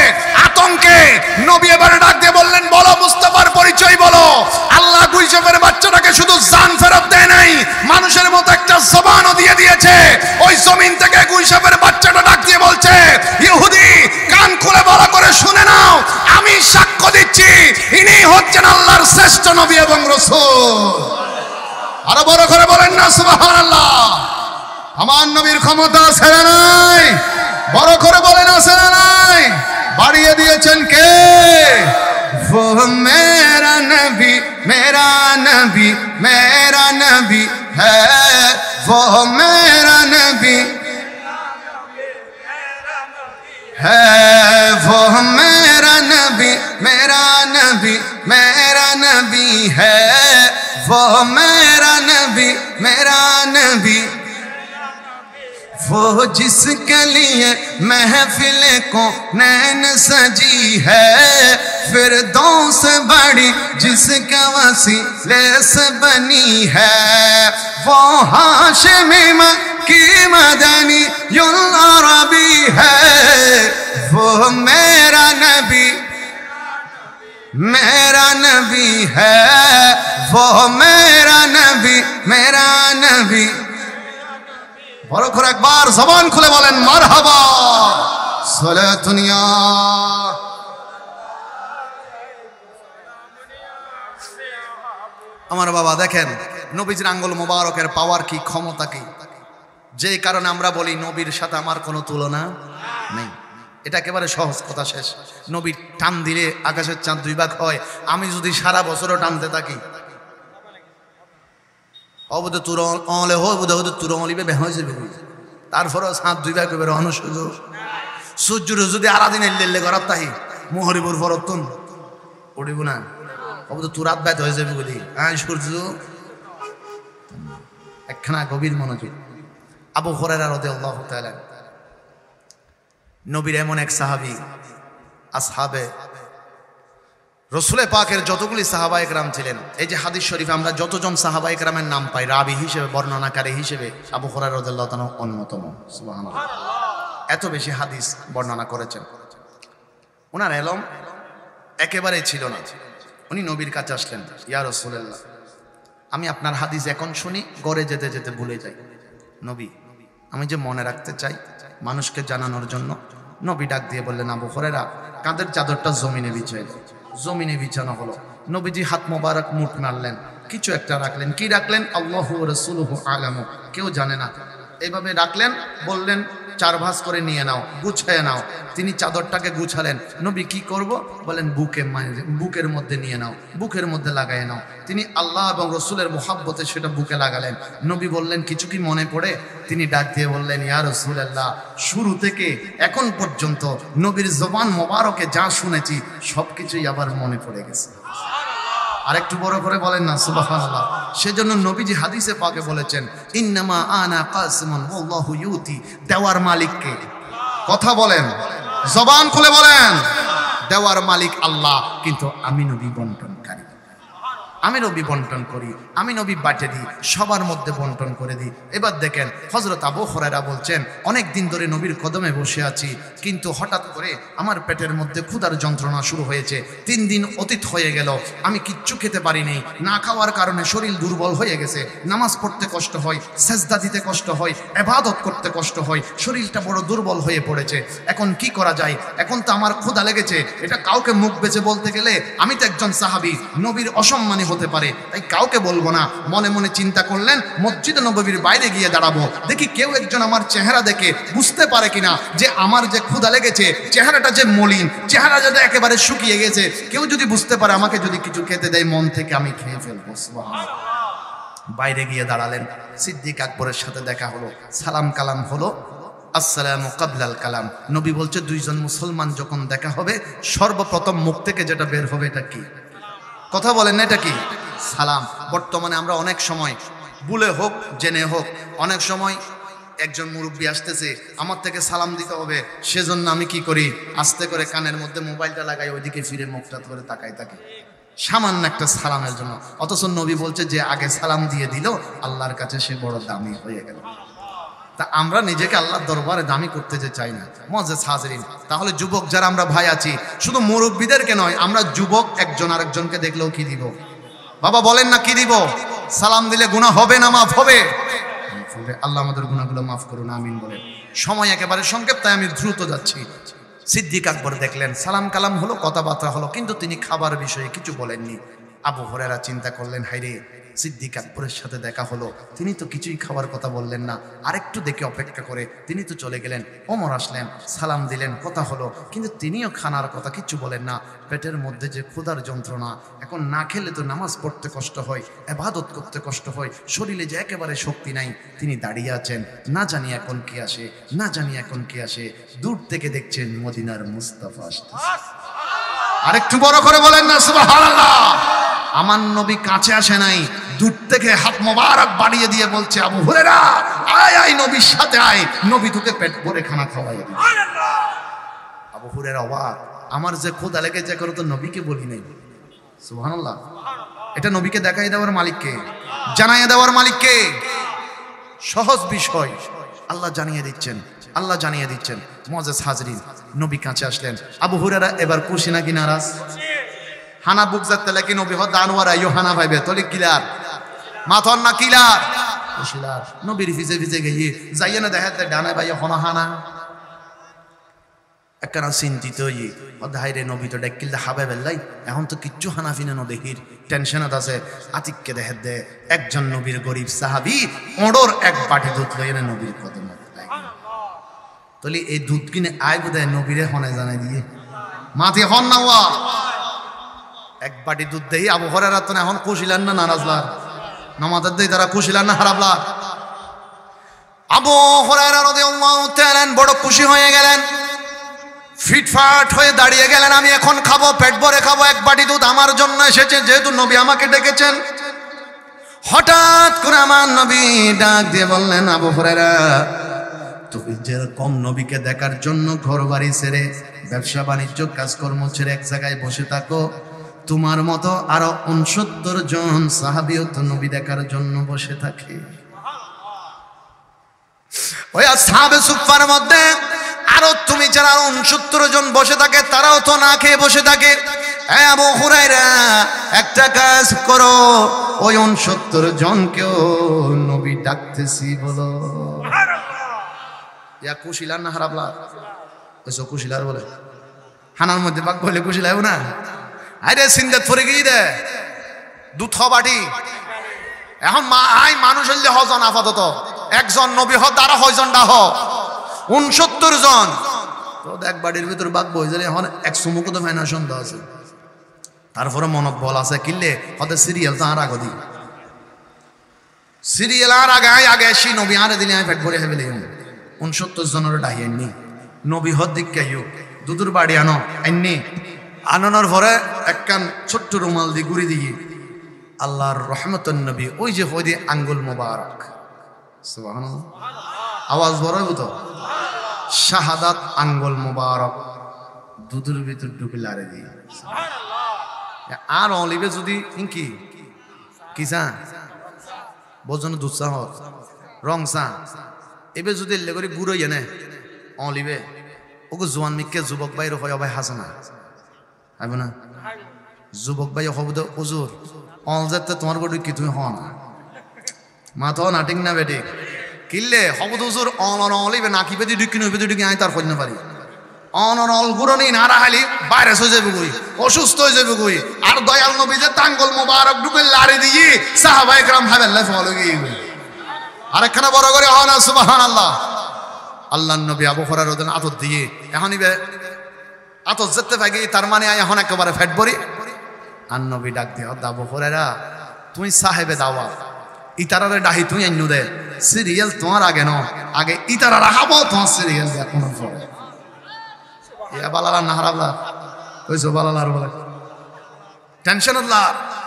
আতঙ্কে নবী এবারে ডাক দিয়ে বললেন বলো মুস্তাফার পরিচয় বলো আল্লাহ গুইজাবের বাচ্চাটাকে শুধু জান ফেরত দেয় নাই মানুষের মতো একটা জবানও দিয়ে দিয়েছে ওই জমিন থেকে গুইজাবের বাচ্চাটা ডাক দিয়ে বলছে ইহুদি কান খুলে ভালো করে শুনে নাও আমি সাক্ষ্য দিচ্ছি ইনি হচ্ছেন আল্লাহর শ্রেষ্ঠ নবী এবং রাসূল আরো বড় করে বলেন না সুবহানাল্লাহ আমার নবীর ক্ষমতা আছে না নাই বড় করে বলেন আছে না নাই বাড়িয়ে দিয়েছেন কে वो मेरा नबी मेरा नबी मेरा नबी है वो मेरा नबी है वो मेरा नबी मेरा नबी मेरा नबी है वो मेरा नबी मेरा नबी वो जिसके लिए महफिल को नैन सजी है फिरदौस बड़ी जिसका वसीले से बनी है वो हाशिमी की मदनी युल अरबी है वो मेरा नबी है वो मेरा नबी বড় করে একবার জবান খুলে বলেন মারহাবা সালাতুনিয়া আমার বাবা দেখেন নবীজির আঙ্গুল মোবারকের পাওয়ার কি ক্ষমতা কি যে কারণে আমরা বলি নবীর সাথে আমার কোনো তুলনা নেই এটা একেবারে সহজ কথা শেষ নবীর টান দিলে আকাশের চাঁদ দুই ভাগ হয় আমি যদি সারা বছরও টানতে থাকি অবদে তুর অলে হবুদে হতে তুর অলিবে বেহয় যাবে তারপরেও সাত দুই ভাগ বের হন সুযোগ সূর্যের যদি আরাদিন এল্লে করার তাই মোহরিবুর ফরতুন উঠিব না অবদে তুরাত ব্যত হয়ে যাবে বলি হ্যাঁ সূর্য একখানা গভীর মনোযোগ আবু হুরায়রা রাদিয়াল্লাহু তাআলা নবীর এমন এক সাহাবী আসহাবে রসুলে পাকের যতগুলি সাহাবায়ে কেরাম ছিলেন এই যে হাদিস শরীফে আমরা যতজন সাহাবায়ে কেরামের নাম পাই রাবি হিসেবে বর্ণনাকারী হিসেবে আবু হুরায়রা রাদিয়াল্লাহু তাআলা অন্যতম সুবহানাল্লাহ এত বেশি হাদিস বর্ণনা করেছেন ওনার এলম একেবারেই ছিল না উনি নবীর কাছে আসলেন ইয়া রাসূলুল্লাহ আমি আপনার হাদিস এখন শুনি ঘরে যেতে যেতে ভুলে যাই নবী আমি যে মনে রাখতে চাই মানুষকে জানানোর জন্য নবী ডাক দিয়ে বললেন আবু হুরায়রা কাঁধের চাদরটা জমিনে বিছিয়ে দাও জমিনে বিছানো হলো নবীজি হাত মোবারক মুঠ মারলেন কিছু একটা রাখলেন কি রাখলেন আল্লাহু ওয়া রাসূলুহু আলামু কেউ জানে না এইভাবে রাখলেন বললেন 4 ভাঁজ করে নিয়ে নাও গুছিয়ে নাও তিনি চাদরটাকে গুছালেন নবী কি করব বলেন বুকের মধ্যে নিয়ে নাও বুকের মধ্যে লাগায় নাও তিনি আল্লাহ এবং রাসূলের মুহাব্বতে সেটা বুকে লাগালেন নবী বললেন কিছু কি মনে পড়ে তিনি ডাক দিয়ে বললেন ইয়া রাসূলুল্লাহ শুরু থেকে এখন পর্যন্ত নবীর জবান মোবারকে যা শুনেছি সবকিছুই আবার মনে পড়ে গেছে আরেকটু বড় করে বলেন না সুবহানাল্লাহ। সেজন্য নবীজি হাদিসে পাকে বলেছেন, ইন্নামা আনা কাসিমুন ওয়াল্লাহু ইউতি। দেওয়ার মালিক কে? কথা বলেন, জবান খুলে বলেন। দেওয়ার মালিক আল্লাহ, কিন্তু আমি নবী বন্টনকারী। আমি নবী বন্টন করি, আমি নবী বাটে দিই, সবার মধ্যে বন্টন করে দিই। এবার দেখেন হযরত আবু হুরায়রা বলছেন, অনেক দিন ধরে নবীর কদমে বসে আছি, কিন্তু হঠাৎ করে আমার পেটের মধ্যে ক্ষুধার যন্ত্রণা শুরু হয়েছে। 3 দিন অতীত হয়ে গেল, আমি কিচ্ছু খেতে পারিনি। না খাওয়ার কারণে শরীর দুর্বল হয়ে গেছে, নামাজ পড়তে কষ্ট হয়, সেজদা দিতে কষ্ট হয়, ইবাদত করতে কষ্ট হয়, শরীরটা বড় দুর্বল হয়ে পড়েছে। এখন কি করা যায়? এখন তো আমার ক্ষুধা লেগেছে, এটা কাউকে মুখ বেঁচে বলতে গেলে আমি তো একজন সাহাবী, নবীর অসম্মানী হতে পারে, তাই কাউকে বলবো না। মনে মনে চিন্তা করলেন, মসজিদে নববীর বাইরে গিয়ে দাঁড়াবো, দেখি কেউ একজন আমার চেহারা দেখে বুঝতে পারে কিনা যে আমার যে ক্ষুধা লেগেছে, চেহারাটা যে মলিন, চেহারা যদি একেবারে শুকিয়ে গেছে, কেউ যদি বুঝতে পারে, আমাকে যদি কিছু খেতে দেয়, মন থেকে আমি খেয়ে ফেলবো। সুবহানাল্লাহ। বাইরে গিয়ে দাঁড়ালেন, সিদ্দিক আকবরের সাথে দেখা হলো, সালাম কালাম হলো। আসসালামু কাবলাল কালাম। নবী বলছে, দুইজন মুসলমান যখন দেখা হবে, সর্বপ্রথম মুখ থেকে যেটা বের হবে এটা কি? কথা বলেন না, এটা কি? সালাম। বর্তমানে আমরা অনেক সময় ভুলে হোক জেনে হোক, অনেক সময় একজন মুরব্বী আসতেছে, আমার থেকে সালাম দিতে হবে, সেজন্য আমি কি করি, আস্তে করে কানের মধ্যে মোবাইলটা লাগাই, ওইদিকে ফিরে মুখটা করে তাকাই থাকে, সামান্য একটা সালামের জন্য। অথচ নবী বলছে, যে আগে সালাম দিয়ে দিল, আল্লাহর কাছে সে বড় দামি হয়ে গেল। তা আমরা নিজেকে আল্লাহর দরবারে দামি করতে যে চাই না। মুআজ্জাজ হাজিরিন, তাহলে যুবক যারা আমরা ভাই আছি, শুধু মুরব্বীদেরকে নয়, আমরা যুবক একজন আরেকজনকে দেখলেও কি দিব? বাবা বলেন না, কি দিব? সালাম দিলে গুনাহ হবে না মাফ হবে? আল্লাহ আমাদের গুনাহগুলো মাফ করুন, আমিন বলেন। সময় একেবারে সংক্ষেপ, তাই আমি দ্রুত যাচ্ছি। সিদ্দিক আকবর দেখলেন, সালাম কালাম হলো, কথাবার্তা হলো, কিন্তু তিনি খাবার বিষয়ে কিছু বলেননি। আবু হুরায়রা চিন্তা করলেন, হায়রে, সিদ্দিক আকবরের সাথে দেখা হলো, তিনি তো কিছুই খাবার কথা বললেন না, আরেকটু দেখে অপেক্ষা করে তিনি তো চলে গেলেন। ওমর আসলেন, সালাম দিলেন, কথা হলো, কিন্তু তিনিও খানার কথা কিচ্ছু বলেন না। পেটের মধ্যে যে ক্ষুধার যন্ত্রণা, এখন না খেলে তো নামাজ পড়তে কষ্ট হয়, ইবাদত করতে কষ্ট হয়, শরীরে যে একেবারে শক্তি নাই। তিনি দাঁড়িয়ে আছেন, না জানি এখন কি আসে, না জানি এখন কি আসে। দূর থেকে দেখছেন মদিনার মুস্তাফা আসতেছে। আরেকটু বড় করে বলেন না সুবহানাল্লাহ। আমার নবী কাছে আসে নাই, দূর থেকে হাত মোবারক বাড়িয়ে দিয়ে বলছে, আবু হুরায়রা আয় আয়, নবীর সাথে আয়, নবী তোকে পেট ভরে খানা খাওয়াই দিবে। আবু হুরায়রা অবাক, আমার যে ক্ষুধা লেগেছে, করে তো নবীকে বলি নাই। সুবহানাল্লাহ। এটা নবীকে দেখাই দেওয়ার মালিককে, জানাইয়ে দেওয়ার মালিককে। সহজ বিষয়, আল্লাহ জানিয়ে দিচ্ছেন, আল্লাহ জানিয়ে দিচ্ছেন। মুআজ্জাজ হাজিরিন, নবী কাছে আসলেন। আবু হুরায়রা এবার খুশি নাকি নারাজ? হানা বুক যাতে লাগি নবী হ দানওয়ার আইও হানা পাইবে, তলি কিলার মাথর না কিলার খুশিলার। নবীর ভিজে ভিজে গিয়ে যাইয়া না দেখাতে ডানে ভাইয়া হনা হানা একখানা চিন্তিত ইয়ে অধ্যায়রে নবী তো ডেকিল হাবে বেল্লাই, এখন তো কিচ্ছু হানা ফিনে ন দেখির টেনশনত আছে। আতিককে দেখে দে একজন নবীর গরিব সাহাবি ওড়োর এক বাটি দুধ লই এনে নবীর কদম তলি এই দুধ কিনে আয় বোধ নবীরে হনে জানাই দিয়ে মাথে হন না ওয়া এক বাটি দুধ দেই। আবু হুরায়রা তো এখন খুশিলান না নারাজলার, নামাজের দেই তারা খুশিলান না হারাবলার। আবু হুরায়রা রাদিয়াল্লাহু তাআলা বড় খুশি হয়ে গেলেন, ফিটফাট হয়ে দাঁড়িয়ে গেলেন। আমি এখন খাবো, পেট ভরে খাবো, এক বাটি দুধ আমার জন্য এসেছে, যেহেতু নবী আমাকে ডেকেছেন। হঠাৎ করে আমার নবী ডাক দিয়ে বললেন, আবু হুরায়রা তুমি যেরকম নবীকে দেখার জন্য ঘর বাড়ি ছেড়ে, ব্যবসা বাণিজ্য কাজকর্ম ছেড়ে এক জায়গায় বসে থাকো, তোমার মতো আরো 69 জন সাহাবীও তো নবী দেখার জন্য বসে থাকে। ওই আসহাবে সুফফার মধ্যে আরো তুমি যারা 69 জন বসে থাকে, তারাও তো না খেয়ে বসে থাকে। আবু হুরায়রা একটা কাজ করো, ওই 69 জনকেও নবী ডাকতেছি বলো। ইয়া কুশিলার না হারাবলার ওইসব কুশিলার বলে হানার মধ্যে বাক বলে কুশিলাও না। আরে সিন্দাত পরে গিয়ে দে দুধ বাটি এখন আই মানুষ হইলে হজন আপাতত একজন নবী হ তারা হয়জন ডাহ 69 জন তো এক বাড়ির ভিতর বাক বই যাবে। এখন 100 মুখ তো ফাইনা সন্দেহ আছে, তারপরে মনত বল আছে কিনলে হতে সিরিয়াল তো আর আগে দি সিরিয়াল আর আগে আসি নবী আরে দিলে আমি পেট ভরে হেবেলে 69 জনের ডাহিয়েননি নবী হদ দিকাইও দুধুর বাড়ি আনো আইনি আনানোর পরে একখান ছোট্ট রুমাল দিয়ে গুড়ি দিয়ে আল্লাহর রহমতুন নবী ওই যে হইদি আঙ্গুল মোবারক সুবহানাল্লাহ আওয়াজ বড় হতো শাহাদাত আঙ্গুল মোবারক দুধের ভিতর ঢুকে লারে দিয়ে আর অলিবে যদি কি কি চা বোঝানো দুধ চা হত রং চা এবার যদি এলে করে গুড়ো এনে অলিবে ওকে জোয়ান মিকে যুবক ভাইয়ের হয় ভাই হাসানা হবে না যুবক ভাই হব তো ওজোর অল যাতে তোমার গড়ি কি তুমি হও না মাথা নাটিং না বেটি কিনলে হব তো ওজোর অল অলিবে নাকি বেদি ঢুকি নই বেদি ঢুকি আয় তার খোঁজ না পারি অনল গুরনি নারা হালি বাইরে হয়ে যাবে কই অসুস্থ হয়ে যাবে কই আর দয়াল নবী যে তাঙ্গল মোবারক ঢুকে লাড়ি দিয়ে সাহাবায়ে کرام হাবেল্লাহ ফলো গিয়ে আরেকখানা বড় করে হন সুবহানাল্লাহ আল্লাহর নবী আবু হুরায়রা ওদের আতত দিয়ে এখন ইবে আতত যেতে ভাগে তার মানে এখন একেবারে ফেট ভরি আর নবী ডাক দিয়ে আবু হুরায়রা তুই সাহেবে দাওয়াত ইতারারে ডাহি তুই আইনু দে সিরিয়াল তোমার আগে ন আগে ইতারা রাখাবো তোমার সিরিয়াল দেয়া কোন পড়ে ইয়া বালালা নাহারাবলা কইছো বালালার বলে টেনশন আল্লাহ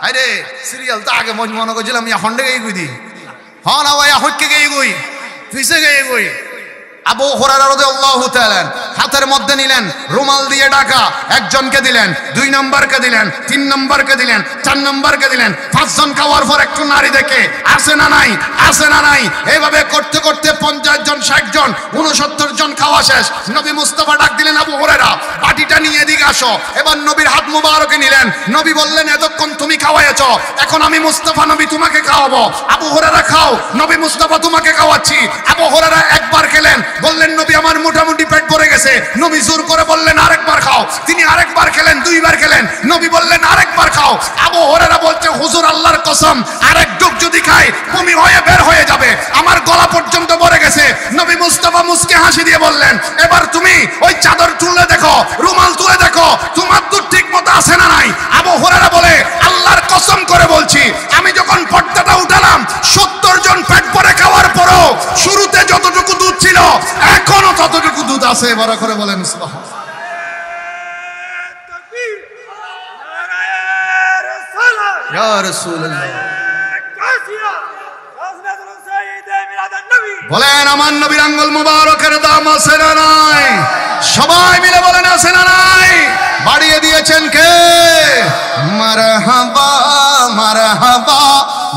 আরে সিরিয়াল তো আগে মনে করছিলাম ইয়া হন্ডে গই কই দি হ্যাঁ না ভাই হইকে গই কই পিছে গই কই আবু হুরায়রা রাদিয়াল্লাহু তাআলা হাতের মধ্যে নিলেন রুমাল দিয়ে ঢাকা একজনকে দিলেন দুই নাম্বারকে দিলেন তিন নাম্বারকে দিলেন চার নাম্বারকে দিলেন পাঁচজন খাওয়ার পর একটু নারী দেখে আসে না নাই এইভাবে করতে করতে 50 জন 60 জন 69 জন খাওয়া শেষ নবী মুস্তাফা ডাক দিলেন আবু হুরায়রা বাটিটা নিয়ে এদিকে আসো এবার নবীর হাত মুবারকে নিলেন নবী বললেন এতক্ষণ তুমি খাওয়াইছো এখন আমি মুস্তাফা নবী তোমাকে খাওয়াবো আবু হুরায়রা খাও নবী মুস্তাফা তোমাকে খাওয়াচ্ছি আবু হুরায়রা একবার খেলেন বললেন নবী আমার মোটামুটি পেট ভরে গেছে নবী জোর করে বললেন আরেকবার খাও তিনি আরেকবার খেলেন দুইবার খেলেন নবী বললেন আরেকবার খাও আবু হুরায়রা বলতে হুজুর আল্লাহর কসম আরেক ডুব যদি খাই বমি হয়ে বের হয়ে যাবে আমার গলা পর্যন্ত ভরে গেছে নবী মুস্তাফা মুস্কে হাসি দিয়ে বললেন এবার তুমি ওই চাদর তুলে দেখো রুমাল তুলে দেখো তোমার দুধ ঠিক মতো আছে না নাই আবু হুরায়রা বলে আল্লাহর কসম করে বলছি আমি যখন পর্দাটা উঠালাম 70 জন পেট ভরে খাওয়ার পরও শুরুতে যতটুকু দুধ ছিল এখনো ততটুকু দুধ আছে বড় করে বলেন সুবহানাল্লাহ তাকবীর নারায়ে রাসূলুল্লাহ ইয়া রাসূলুল্লাহ কাসিয়া হযরত সাইয়্যিদে মিলাদুন নবী বলেন আমার নবীর আঙ্গুল মুবারকের দাম আছে না নাই সবাই মিলে বলেন আছে না নাই বাড়িয়ে দিয়েছেন কে মারহাবা মারহাবা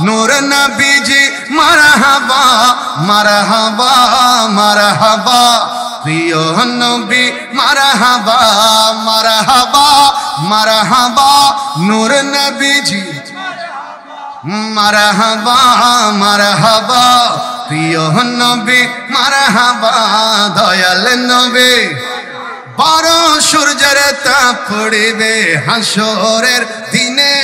নূর নবীজি মারহাবা মারহাবা মারহাবা প্রিয় নবী মারহাবা মারহাবা মারহাবা নূর নবীজি মারহাবা মারহাবা প্রিয় নবী মারহাবা দয়াল নবী বড় সূর্যের তাপ পড়বে হাসরের দিনে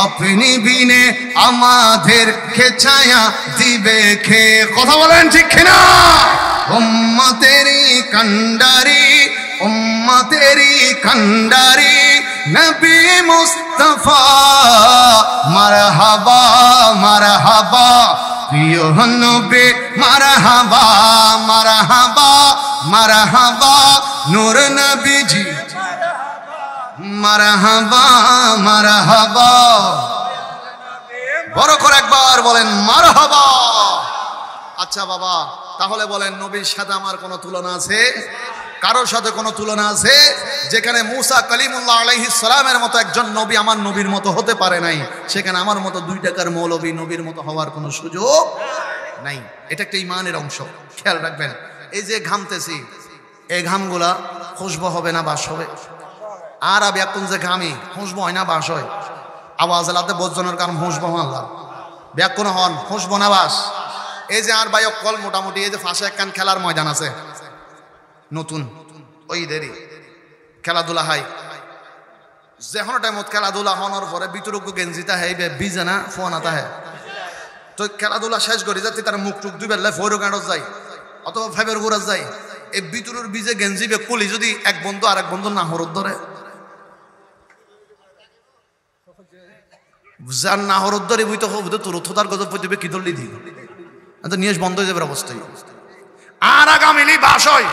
আপনি বিনে আমাদের কে ছায়া দিবে কে কথা বলেন ঠিক কিনা উম্মতেরি কান্ডারি নবী মুস্তাফা মারহাবা মারহাবা প্রিয় নবী মারহাবা মারহাবা মারহাবা নূর নবীজি মারহাবা মারহাবা বড় করে একবার বলেন মারহাবা আচ্ছা বাবা তাহলে বলেন নবীর সাথে আমার কোনো তুলনা আছে কারোর সাথে কোনো তুলনা আছে যেখানে মুসা কালিমুল্লাহ আলাইহিস সালামের মতো একজন নবী আমার নবীর মতো হতে পারে নাই সেখানে আমার মতো 2 টাকার মৌলবী নবীর মতো হওয়ার কোনো সুযোগ নাই এটা একটা ঈমানের অংশ খেয়াল রাখবেন এই যে ঘামতেছি এই ঘামগুলা খুশবু হবে না বাস হবে আর আবি এখন যে ঘামি খুশবু হয় না বাস হয় আওয়াজ আলাতে বজ্জনের কারণ খুশবু আল্লাহ ব্যাকুন হন খুশবু না বাস এই যে আর ভাই কল মোটামুটি এই যে ফাঁসে একখান খেলার ময়দান আছে নতুন ওই দেরি খেলাধুলা হয় যেখন টাইমত খেলাধুলা হওয়ার পরে বিতরক গেঞ্জিতা হয় বিজে না ফোন আতা হয় তো খেলাধুলা শেষ করি যাতে তার মুখ টুক দুই বেলা ফোর গাঁড়ত যায় অথবা ফাইভের গোড়াত যায় এই বিতরুর বীজে গেঞ্জি বে কুলি যদি এক বন্ধু আরেক বন্ধু না হরত ধরে যার না হরত ধরে বুঝতে হবে তোর থোতার গজব পড়তে কি দলি দি নিয়েস বন্ধ হয়ে যাবে অবস্থায় আর আগামীলি বাস হয়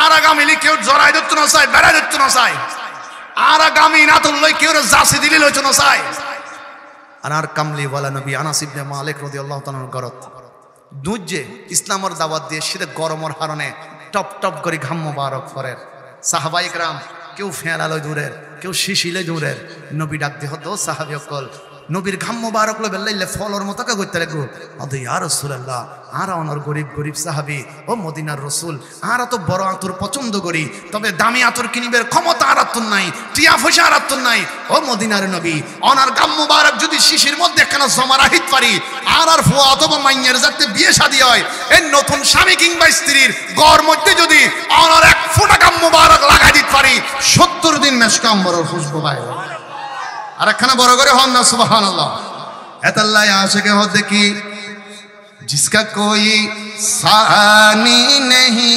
আর আগামীলি কেউ জড়াই ধরতে না চায় বেড়াই ধরতে না চায় আর আগামী না তুললে কেউ জাসি দিলে লইতে না চায় আনার কামলিওয়ালা নবী আনাস ইবনে মালিক রাদিয়াল্লাহু তাআলার ঘরত দুধ যে ইসলামের দাওয়াত দিয়ে সেটা গরমের হারণে টপ টপ করে ঘাম মোবারক ফরের সাহাবাই کرام কেউ ফেলালো দূরের কেউ শিশিলে দূরের নবী ডাক দিয়ে হতো সাহাবী অকল নবীর ঘাম মোবারক লো বেল্লাইলে ফলর মতো কা কইতে লাগো আদে ইয়া রাসূলুল্লাহ আর অনর গরিব গরিব সাহাবী ও মদিনার রাসূল আর তো বড় আতর পছন্দ করি তবে দামি আতর কিনিবের ক্ষমতা আর আতর নাই টিয়া পয়সা আর আতর নাই ও মদিনার নবী অনার ঘাম মোবারক যদি শিশির মধ্যে কেন জমা রাখিত পারি আর ফুয়া অথবা মাইয়ের যাতে বিয়ে শাদী হয় এই নতুন স্বামী কিংবা স্ত্রীর ঘর মধ্যে যদি অনার এক ফোঁটা ঘাম মোবারক লাগাই দিতে পারি 70 দিন মেশকাম বড় খুশবু পায় আর একখানা বড় করে হন না সুবহানাল্লাহ এতাল্লাহ আশিকে হদ দেখি जिसका कोई सानी नहीं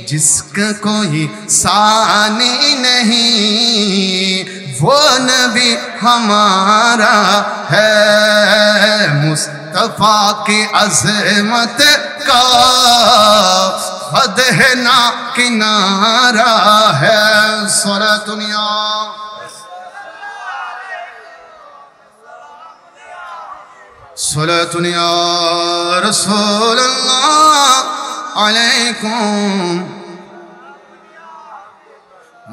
जिसका कोई सानी नहीं वो नबी हमारा है मुस्तफा की अज़मत का हद है ना किनारा है सारा दुनिया صلاة يا رسول الله عليكم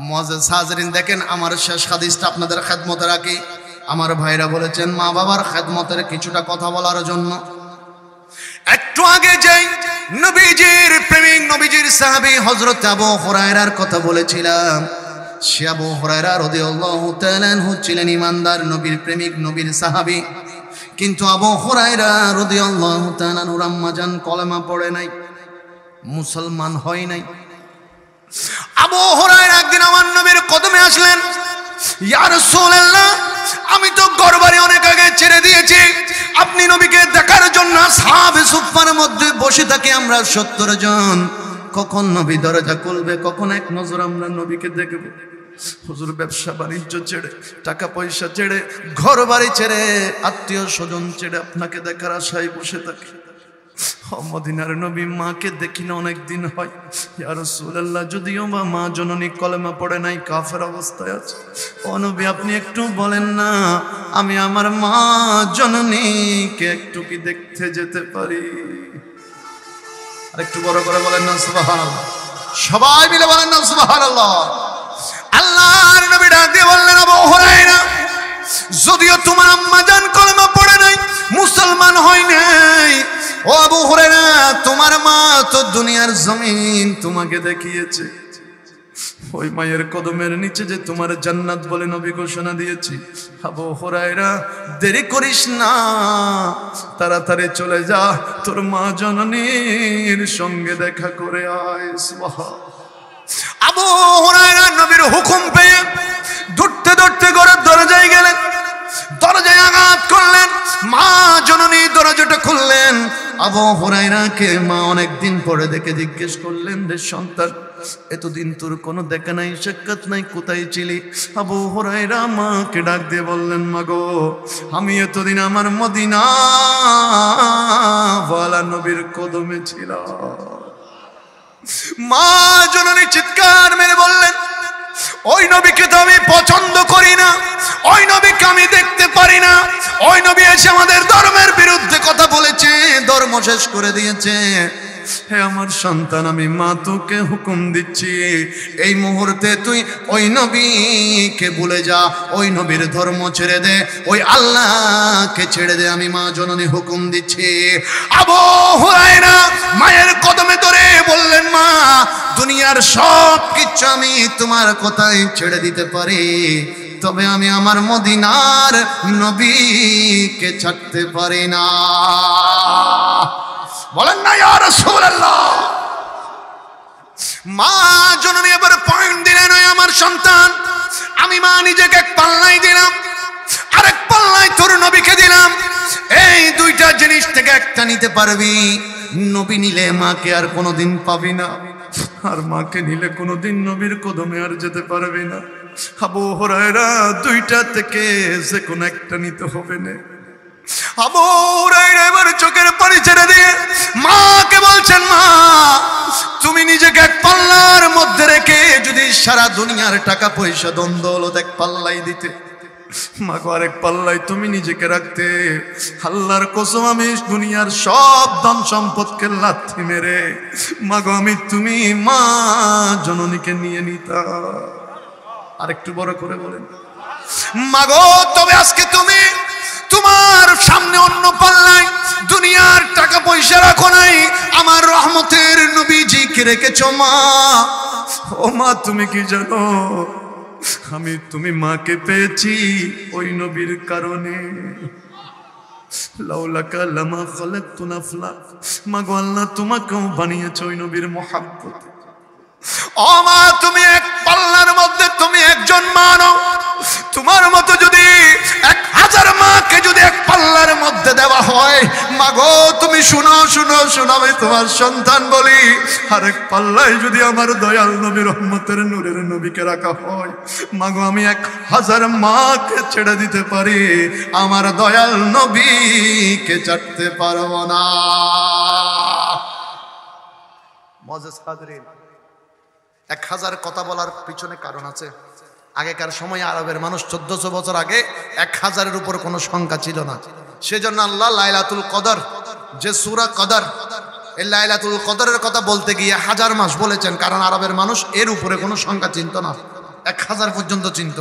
মুআজ্জাজ হাজিরিন দেখেন আমার শেষ হাদিসটা আপনাদের খেদমতে রাখি আমার ভাইরা বলেছেন মা বাবার খেদমতের কিছুটা কথা বলার জন্য একটু আগে যাই নবীজির প্রেমিক নবীজির সাহাবী হযরত আবু হুরায়রার কথা বলেছিলাম সে আবু হুরায়রা রাদিয়াল্লাহু তাআলা আনহু ছিলেন ঈমানদার নবীর প্রেমিক নবীর সাহাবী কিন্তু আবু হুরায়রা রাদিয়াল্লাহু তাআলা আনহু আম্মা জান কলেমা পড়ে নাই মুসলমান হয় নাই আবু হুরায়রা একদিন আমার নবীর কদমে আসলেন ইয়া রাসূলুল্লাহ আমি তো ঘরবাড়ি অনেক আগে ছেড়ে দিয়েছি আপনি নবীকে দেখার জন্য সাহাবে সুফফার মধ্যে বসে থাকি আমরা 70 জন কখন নবী দরজা খুলবে কখন এক নজর আমরা নবীকে দেখব হুজুর ব্যবসা বাণিজ্য ছেড়ে টাকা পয়সা ছেড়ে ঘর বাড়ি ছেড়ে আত্মীয় স্বজন ছেড়ে আপনাকে দেখার আশায় বসে থাকি মদিনার নবী মাকে দেখি না অনেক দিন হয় ইয়া রাসূলুল্লাহ যদিও বা মা জননী কলেমা পড়ে নাই কাফের অবস্থায় আছে ও নবী আপনি একটু বলেন না আমি আমার মা জননীকে একটু কি দেখতে যেতে পারি আর একটু বড় করে বলেন না সুবহানাল্লাহ সবাই মিলে বলেন না সুবহানাল্লাহ আল্লাহর নবী ডাক দিয়ে বললেন আবু হুরায়রা যদিও তোমার আম্মা জান কলেমা পড়ে নাই মুসলমান হয় নাই ও আবু হুরায়রা তোমার মা তো দুনিয়ার জমিন তোমাকে দেখিয়েছে ওই মায়ের কদমের নিচে যে তোমার জান্নাত বলে নবী ঘোষণা দিয়েছি আবু হুরায়রা দেরি করিস না তাড়াতাড়ি চলে যা তোর মা জননীর সঙ্গে দেখা করে আয় সুবহানাল্লাহ আবু হুরায়রা নবীর হুকুম পেয়ে দৌড়তে দৌড়তে ঘরের দরজায় গেলেন দরজায় আঘাত করলেন মা জননী দরজাটা খুললেন আবু হুরায়রাকে মা অনেকদিন পরে দেখে জিজ্ঞেস করলেন রে সন্তান এতদিন তোর কোনো দেখা নাই সাক্ষাৎ নাই কোথায় ছিলি আবু হুরায়রা মাকে ডাক দিয়ে বললেন মা গো আমি এতদিন আমার মদিনা ওয়ালা নবীর কদমে ছিলাম মা জননী চিৎকার মেরে বললেন ওই নবীকে তো আমি পছন্দ করি না ওই নবীকে আমি দেখতে পারি না ওই নবী এসে আমাদের ধর্মের বিরুদ্ধে কথা বলেছে ধর্ম শেষ করে দিয়েছে হে আমার সন্তান আমি মা তোকে হুকুম দিচ্ছি এই মুহূর্তে তুই ওই নবীকে ভুলে যা ওই নবীর ধর্ম ছেড়ে দে ওই আল্লাহকে ছেড়ে দে আমি মা জননী হুকুম দিচ্ছি আবু হুরায়রা মায়ের কদমে ধরে বললেন মা দুনিয়ার সব কিছু আমি তোমার কথাই ছেড়ে দিতে পারি তবে আমি আমার মদিনার নবীকে ছাড়তে পারি না বলেন না ইয়া রাসূলুল্লাহ মা জননী এবার পয়েন্ট দিলেন আমার সন্তান আমি মা নিজেকে এক পাল্লায় দিলাম আরেক পাল্লায় তোর নবীকে দিলাম এই দুইটা জিনিস থেকে একটা নিতে পারবি নবী নিলে মাকে আর কোনোদিন পাবি না আর মাকে নিলে কোনোদিন নবীর কদমে আর যেতে পারবি না আবু হুরায়রা দুইটা থেকে যে কোনো একটা নিতে হবে না আবু হুরায়রা এবার চোখের পানি ছেড়ে দিয়ে মাকে বলছেন মা তুমি নিজেকে এক পাল্লার মধ্যে রেখে যদি সারা দুনিয়ার টাকা পয়সা দ্বন্দ্ব হলো এক পাল্লাই দিতে মাগো আরেক পাল্লাই তুমি নিজেকে রাখতে, আল্লাহর কসম আমি দুনিয়ার সব ধন সম্পদকে লাথি মেরে মাগো আমি তুমি মা জননীকে নিয়ে নিতা। আরেকটু বড় করে বলেন মাগো তবে আজকে তুমি তোমার সামনে অন্য পাল্লায় দুনিয়ার টাকা পয়সা রাখো নাই, আমার রহমতের নবীজিকে রেখেছো মা। ও মা তুমি কি জানো আমি তুমি মাকে পেয়েছি ওই নবীর কারণে। লাউলাকা লামা খালাকতু নাফলা, মাগো আল্লাহ তোমাকেও বানিয়েছে ওই নবীর মহব্বতে। ও মা তুমি এক পাল্লার মধ্যে তুমি একজন মা নও, তোমার মতো যদি 1000 মাকে যদি এক পাল্লার মধ্যে দেওয়া হয়, মাগো তুমি শুনো শুনো শুনো আমি তোমার সন্তান বলি, আরেক পাল্লায় যদি আমার দয়াল নবী রহমতের নূরের নবীকে রাখা হয়, মাগো আমি 1000 মাকে ছেড়ে দিতে পারি, আমার দয়াল নবীকে ছাড়তে পারবো না। মুআজ্জিজ হাজরিন, 1000 কথা বলার পিছনে কারণ আছে। আগেকার সময়ে আরবের মানুষ 1400 বছর আগে 1000-এর উপর কোনো সংখ্যা ছিল না। সেজন্য আল্লাহ লাইলাতুল কদর যে সূরা কদর, এই লাইলাতুল কদরের কথা বলতে গিয়ে 1000 মাস বলেছেন, কারণ আরবের মানুষ এর উপরে কোনো সংখ্যা চিনত না, 1000 পর্যন্ত চিনত।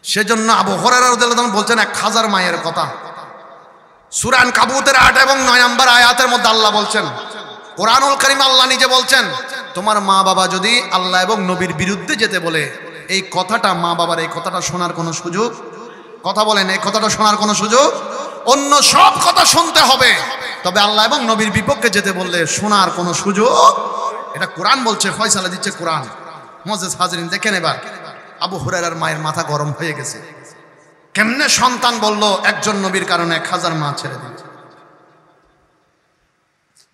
সেজন্য আবু হুরায়রা রাদিয়াল্লাহু আনহু বলছেন 1000 মায়ের কথা। সূরা আনকাবুতের 8 এবং 9 নম্বর আয়াতের মধ্যে আল্লাহ বলছেন, কোরআনুল কারীম আল্লাহ নিজে বলছেন, তোমার মা বাবা যদি আল্লাহ এবং নবীর বিরুদ্ধে যেতে বলে, এই কথাটা মা বাবার এই কথাটা শোনার কোনো সুযোগ, কথা বলেন এই কথাটা শোনার কোনো সুযোগ, অন্য সব কথা শুনতে হবে, তবে আল্লাহ এবং নবীর বিপক্ষে যেতে বললে শোনার কোনো সুযোগ, এটা কোরআন বলছে, ফয়সালা দিচ্ছে কোরআন। মুআজ্জিজ হাজরিন দেখেন এবার আবু হুরায়রার মায়ের মাথা গরম হয়ে গেছে। কেমনে সন্তান বলল একজন নবীর কারণে 1000 মা ছেড়ে দিয়েছে।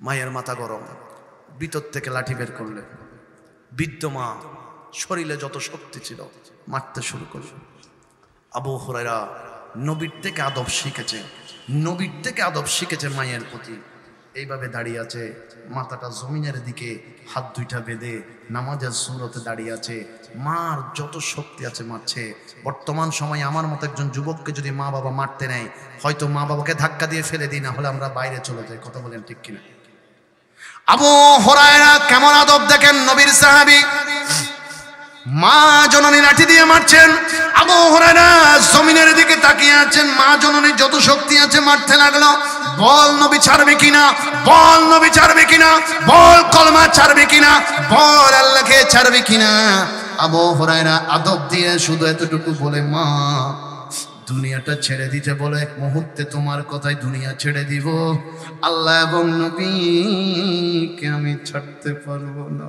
মায়ের মাথা গরম, ভিতর থেকে লাঠি বের করলে, বৃদ্ধ মা শরীরে যত শক্তি ছিল মারতে শুরু করল। আবু হুরায়রা নবীর থেকে আদব শিখেছে, নবীর থেকে আদব শিখেছে মায়ের প্রতি। এইভাবে দাঁড়িয়ে আছে, মাথাটা জমিনের দিকে, হাত দুইটা বেঁধে নামাজের সুরতে দাঁড়িয়ে আছে, মার যত শক্তি আছে মারছে। বর্তমান সময়ে আমার মতো একজন যুবককে যদি মা বাবা মারতে নেয়, হয়তো মা বাবাকে ধাক্কা দিয়ে ফেলে দিই, না হলে আমরা বাইরে চলে যাই। কথা বলেন ঠিক কিনা? আবু হুরায়রা কেমন আদব দেখেন, নবীর সাহাবী, মা জননী লাঠি দিয়ে মারছেন, আবু হুরায়রা জমিনের দিকে তাকিয়ে আছেন, মা জননী যত শক্তি আছে মারতে লাগলো। বল নবী ছাড়বে কিনা, বল নবী ছাড়বে কিনা, বল কলমা ছাড়বে কিনা, বল আল্লাহকে ছাড়বে কিনা। আবু হুরায়রা আদব দিয়ে শুধু এতটুকু বলে, মা দুনিয়াটা ছেড়ে দিতে বলে, এক মুহূর্তে তোমার কথায় দুনিয়া ছেড়ে দিব, আল্লাহ এবং নবীকে আমি ছাড়তে পারবো না।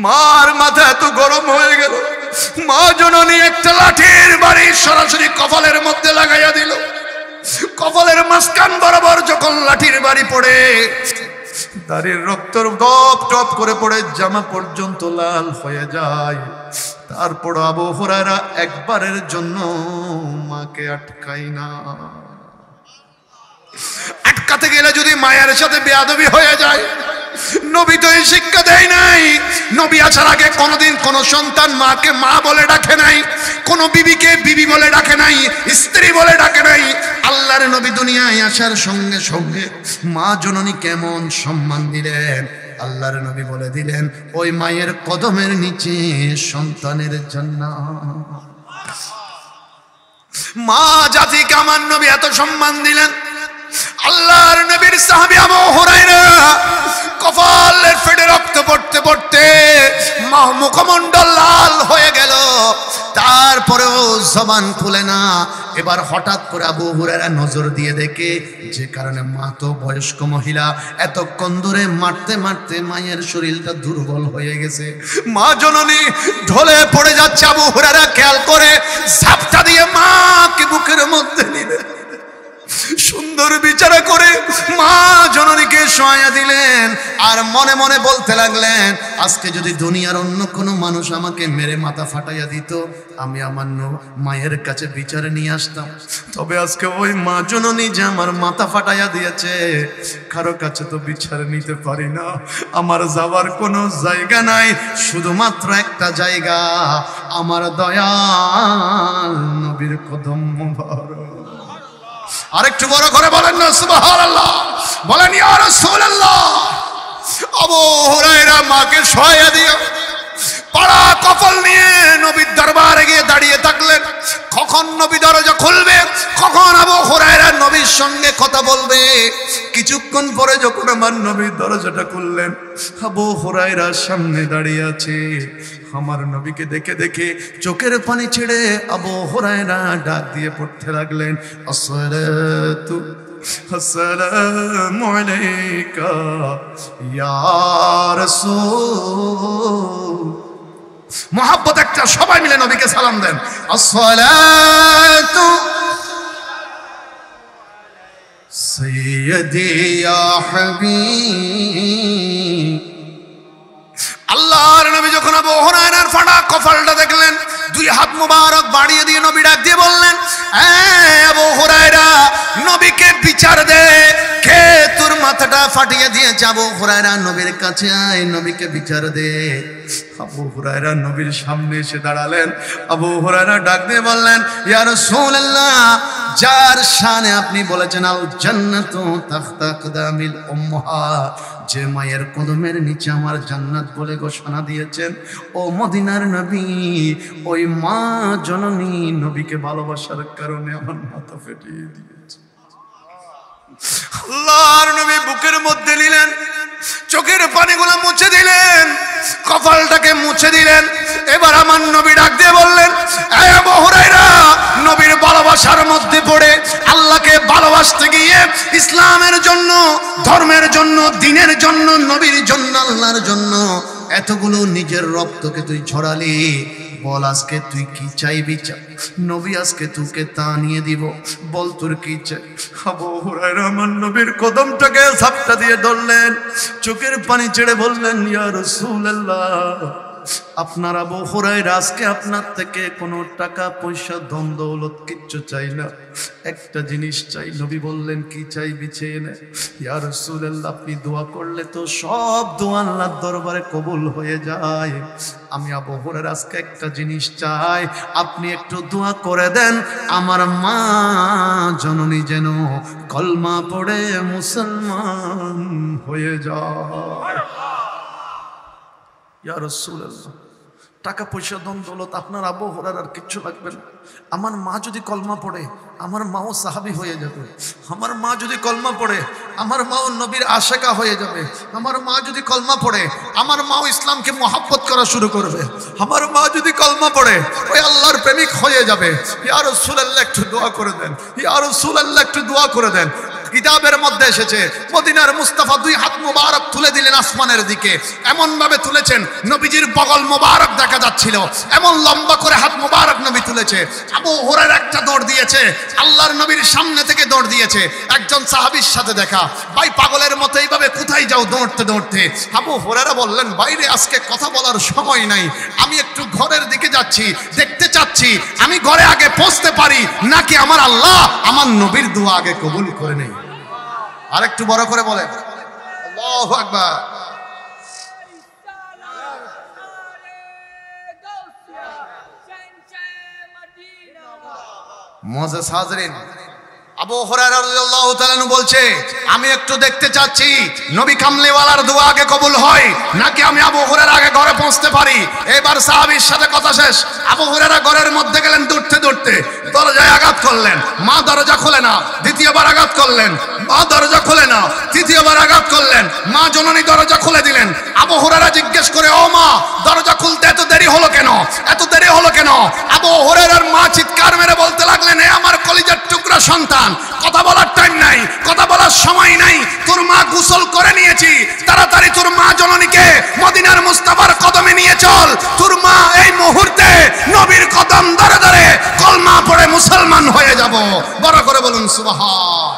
মার মাথা এত গরম হয়ে গেল, মা জননী একটা লাঠির বাড়ি সরাসরি কপালের মধ্যে লাগাইয়া দিল। কপালের মাঝখান বরাবর যখন লাঠির বাড়ি পড়ে, দাড়ির রক্তর টপ টপ করে পড়ে জামা পর্যন্ত লাল হয়ে যায়। তারপর আবু হুরায়রা একবারের জন্য মাকে আটকাই না। আটকাতে গেলে যদি মায়ের সাথে বেয়াদবি হয়ে যায়, নবী তো এই শিক্ষা দেয় নাই। নবী আসার আগে কোনোদিন কোন সন্তান মাকে মা বলে ডাকে নাই, কোন বিবিকে বিবি বলে ডাকে নাই, স্ত্রী বলে ডাকে নাই। আল্লাহর নবী দুনিয়ায় আসার সঙ্গে সঙ্গে মা জননী কেমন সম্মান দিলেন, আল্লাহর নবী বলে দিলেন, ওই মায়ের কদমের নিচে সন্তানের জান্নাত। মা জাতিকে আমার নবী এত সম্মান দিলেন। আল্লাহর নবীর সাহাবী আবু হুরায়রা কপালের ফেটে রক্ত পড়তে পড়তে মুখমণ্ডল লাল হয়ে গেল, তারপরেও জবান খুলে না। এবার হঠাৎ করে আবু হুরায়রা নজর দিয়ে দেখে, যে কারণে মা তো বয়স্ক মহিলা, এতক্ষণ ধরে মারতে মারতে মায়ের শরীরটা দুর্বল হয়ে গেছে, মা জননী ঢলে পড়ে যাচ্ছে। আবু হুরায়রা খেয়াল করে ঝাপটা দিয়ে মাকে বুকের মধ্যে নিলেন, সুন্দর বিচারা করে মা জননীকে শোয়া দিলেন। আর আর মনে মনে বলতে লাগলেন, আজকে যদি দুনিয়ার অন্য কোনো মানুষ আমাকে মেরে মাথা ফাটাইয়া দিত, আমি আমার মায়ের কাছে বিচারে নিয়ে আসতাম। তবে আজকে ওই মা জননী যে আমার মাথা ফাটাইয়া দিয়েছে, কারো কাছে তো বিচার নিতে পারি না। আমার যাওয়ার কোনো জায়গা নাই, শুধুমাত্র একটা জায়গা, আমার দয়াল নবীর কদম মুবারক। আরেকটু বড় করে বলেন না সুবহানাল্লাহ, বলেন ইয়া রাসূলুল্লাহ। আবু হুরায়রা মাকে সহায় দিয়ে পাড়া কফল নিয়ে নবীর দরবারে গিয়ে দাঁড়িয়ে থাকলেন। কখন নবী দরজা খুলবে, কখন আবু হুরায়রা নবীর সঙ্গে কথা বলবে। কিছুক্ষণ পরে যখন আমার নবী দরজাটা খুললেন, আবু হুরায়রা সামনে দাঁড়িয়ে আছে। আমার নবীকে দেখে দেখে চোখের পানি ছেড়ে আবু হুরায়রা ডাক দিয়ে পড়তে লাগলেন, আসসালাতু আসসালামু আলাইকা ইয়া রাসূল। মোহাব্বত একটা, সবাই মিলে নবীকে সালাম দেন, আসসালাতু সাইয়্যিদি ইয়া হাবিব। আল্লাহর নবী যখন আবু হুরায়রার ফাটা কপালটা দেখলেন, দুই হাত মুবারক বাড়িয়ে দিয়ে নবী ডাক দিয়ে বললেন, আবু হুরায়রা, নবীকে বিচার দে, কে তোর মাথাটা ফাটিয়ে দিয়েছে? আবু হুরায়রা নবীর কাছে আয়, নবীকে বিচার দে। আবু হুরায়রা নবীর সামনে এসে দাঁড়ালেন। আবু হুরায়রা ডাক দিয়ে বললেন, ইয়া রাসূলুল্লাহ, যার শানে আপনি বলেছেন আল জান্নাতু তাহতা আকদামিল উম্মাহাত, যে মায়ের কদমের নিচে আমার জান্নাত বলে ঘোষণা দিয়েছেন, ও মদিনার নবী, ওই মা জননী নবীকে ভালোবাসার কারণে আমার মাথা ফেটিয়ে দিয়েছে। আল্লাহর নবী বুকের মধ্যে নিলেন, চোখের পানিগুলো মুছে দিলেন, কপালটাকে মুছে দিলেন। এবার আমার নবী ডাক দিয়ে বললেন, আবু হুরায়রা, নবীর ভালোবাসার মধ্যে পড়ে আল্লাহকে ভালোবাসতে গিয়ে ইসলামের জন্য, ধর্মের জন্য, দ্বীনের জন্য, নবীর জন্য, আল্লাহর জন্য এতগুলো নিজের রক্তকে তুই ছড়ালি, বল আজকে তুই কি চাইবি? নবী আজকে তোকে তা নিয়ে দিব, বল তোর কি চাই? আবু হুরায়রা আমার নবীর কদমটাকে ঝাপটা দিয়ে ধরলেন, চোখের পানি ছেড়ে বললেন, ইয়া রাসূলুল্লাহ, আপনার আবু হুরায়রা আজকে আপনার থেকে কোনো টাকা পয়সা ধন দৌলত কিচ্ছু চাই না, একটা জিনিস চাই। নবী বললেন, কি চাইবি? চেয়ে নে। ইয়া রাসূলুল্লাহ, আপনি দোয়া করলে তো সব দোয়া আল্লাহর দরবারে কবুল হয়ে যায়। আমি আবু হুরায়রা আজকে একটা জিনিস চাই, আপনি একটু দোয়া করে দেন, আমার মা জননী যেন কলমা পড়ে মুসলমান হয়ে যায়। ইয়া রাসূলুল্লাহ, টাকা পয়সা ধন দৌলত আপনার আবু হুরায়রার কিচ্ছু লাগবে না। আমার মা যদি কলমা পড়ে, আমার মাও সাহাবী হয়ে যাবে। আমার মা যদি কলমা পড়ে, আমার মাও নবীর আশিকা হয়ে যাবে। আমার মা যদি কলমা পড়ে, আমার মাও ইসলামকে মহব্বত করা শুরু করবে। আমার মা যদি কলমা পড়ে, ওই আল্লাহর প্রেমিক হয়ে যাবে। ইয়া রাসূলুল্লাহ, একটু দোয়া করে দেন। ইয়া রাসূলুল্লাহ, একটু দোয়া করে দেন। কিতাবের মধ্যে এসেছে, মদিনার মুস্তাফা দুই হাত মুবারক তুলে দিলেন আসমানের দিকে, এমন ভাবে তুলেছেন নবীজির বগল মুবারক দেখা যাচ্ছিল, এমন লম্বা করে হাত মুবারক নবী তুলেছে। আবু হুরায়রা একটা দৌড় দিয়েছে, আল্লাহর নবীর সামনে থেকে দৌড় দিয়েছে। একজন সাহাবীর সাথে দেখা, ভাই পাগলের মতো এইভাবে কোথায় যাও দৌড়তে দৌড়তে? আবু হুরায়রা বললেন, বাইরে আজকে কথা বলার সময় নাই, আমি একটু ঘরের দিকে যাচ্ছি, দেখতে চাচ্ছি আমি ঘরে আগে পৌঁছতে পারি নাকি আমার আল্লাহ আমার নবীর দোয়া আগে কবুল করে নেই। আরেকটু বড় করে বলেন, আল্লাহু আকবার। মুআজ্জাজ হাজরিন, আবু হুরায়রা রাদিয়াল্লাহু তাআলা আনহু বলছে, আমি একটু দেখতে চাচ্ছি নবী কামলিওয়ালার দোয়া আগে কবুল হয় নাকি আমি আবু হুরায়রা আগে ঘরে পৌঁছতে পারি। এবার সাহাবীর সাথে কথা শেষ। আবু হুরায়রা ঘরের মধ্যে গেলেন, দৌড়তে দৌড়তে দরজায় আঘাত করলেন, মা দরজা খুলে না। দ্বিতীয়বার আঘাত করলেন, মা দরজা খুলে না। তৃতীয়বার আঘাত করলেন, মা জননী দরজা খুলে দিলেন। আবু হুরায়রা জিজ্ঞেস করে, ও মা, দরজা খুলতে এত দেরি হলো কেন? এত দেরি হলো কেন? আবু হুরায়রার মা চিৎকার মেরে বলতে লাগলেন, হে আমার কলিজার টুকরা সন্তান, কথা বলার টাইম নাই, কথা বলার সময় নাই, তোর মা গোসল করে নিয়েছি, তাড়াতাড়ি তোর মা জননীকে মদিনার মুস্তাফার কদমে নিয়ে চল। তোর মা এই মুহূর্তে নবীর কদম ধরে ধরে কলমা পড়ে মুসলমান হয়ে যাব। বড় করে বলুন সুবহান।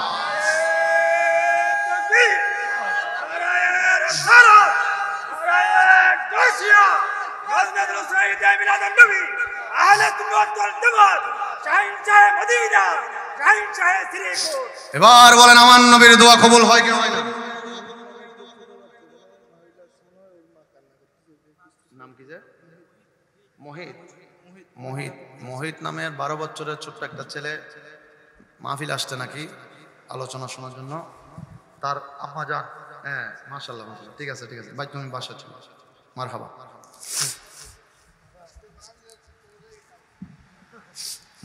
শহীদ মিলাদুন নবী আহলে সুন্নাত ওয়াল জামাত শাহিন শাহ মদিনা শাহিন শাহ শ্রীপুর। এবার বলেন আমার নবীর দোয়া কবুল হয় কি হয় না? নাম কি যে মোহিত মোহিত মোহিত নামের 12 বছরের ছোট্ট একটা ছেলে মাহফিল আসছে নাকি আলোচনা শোনার জন্য। তার আম্মা যান, হ্যাঁ মাশাআল্লাহ মাশাআল্লাহ, ঠিক আছে ঠিক আছে ভাই, তুমি বাসা ছিল, মারহাবা।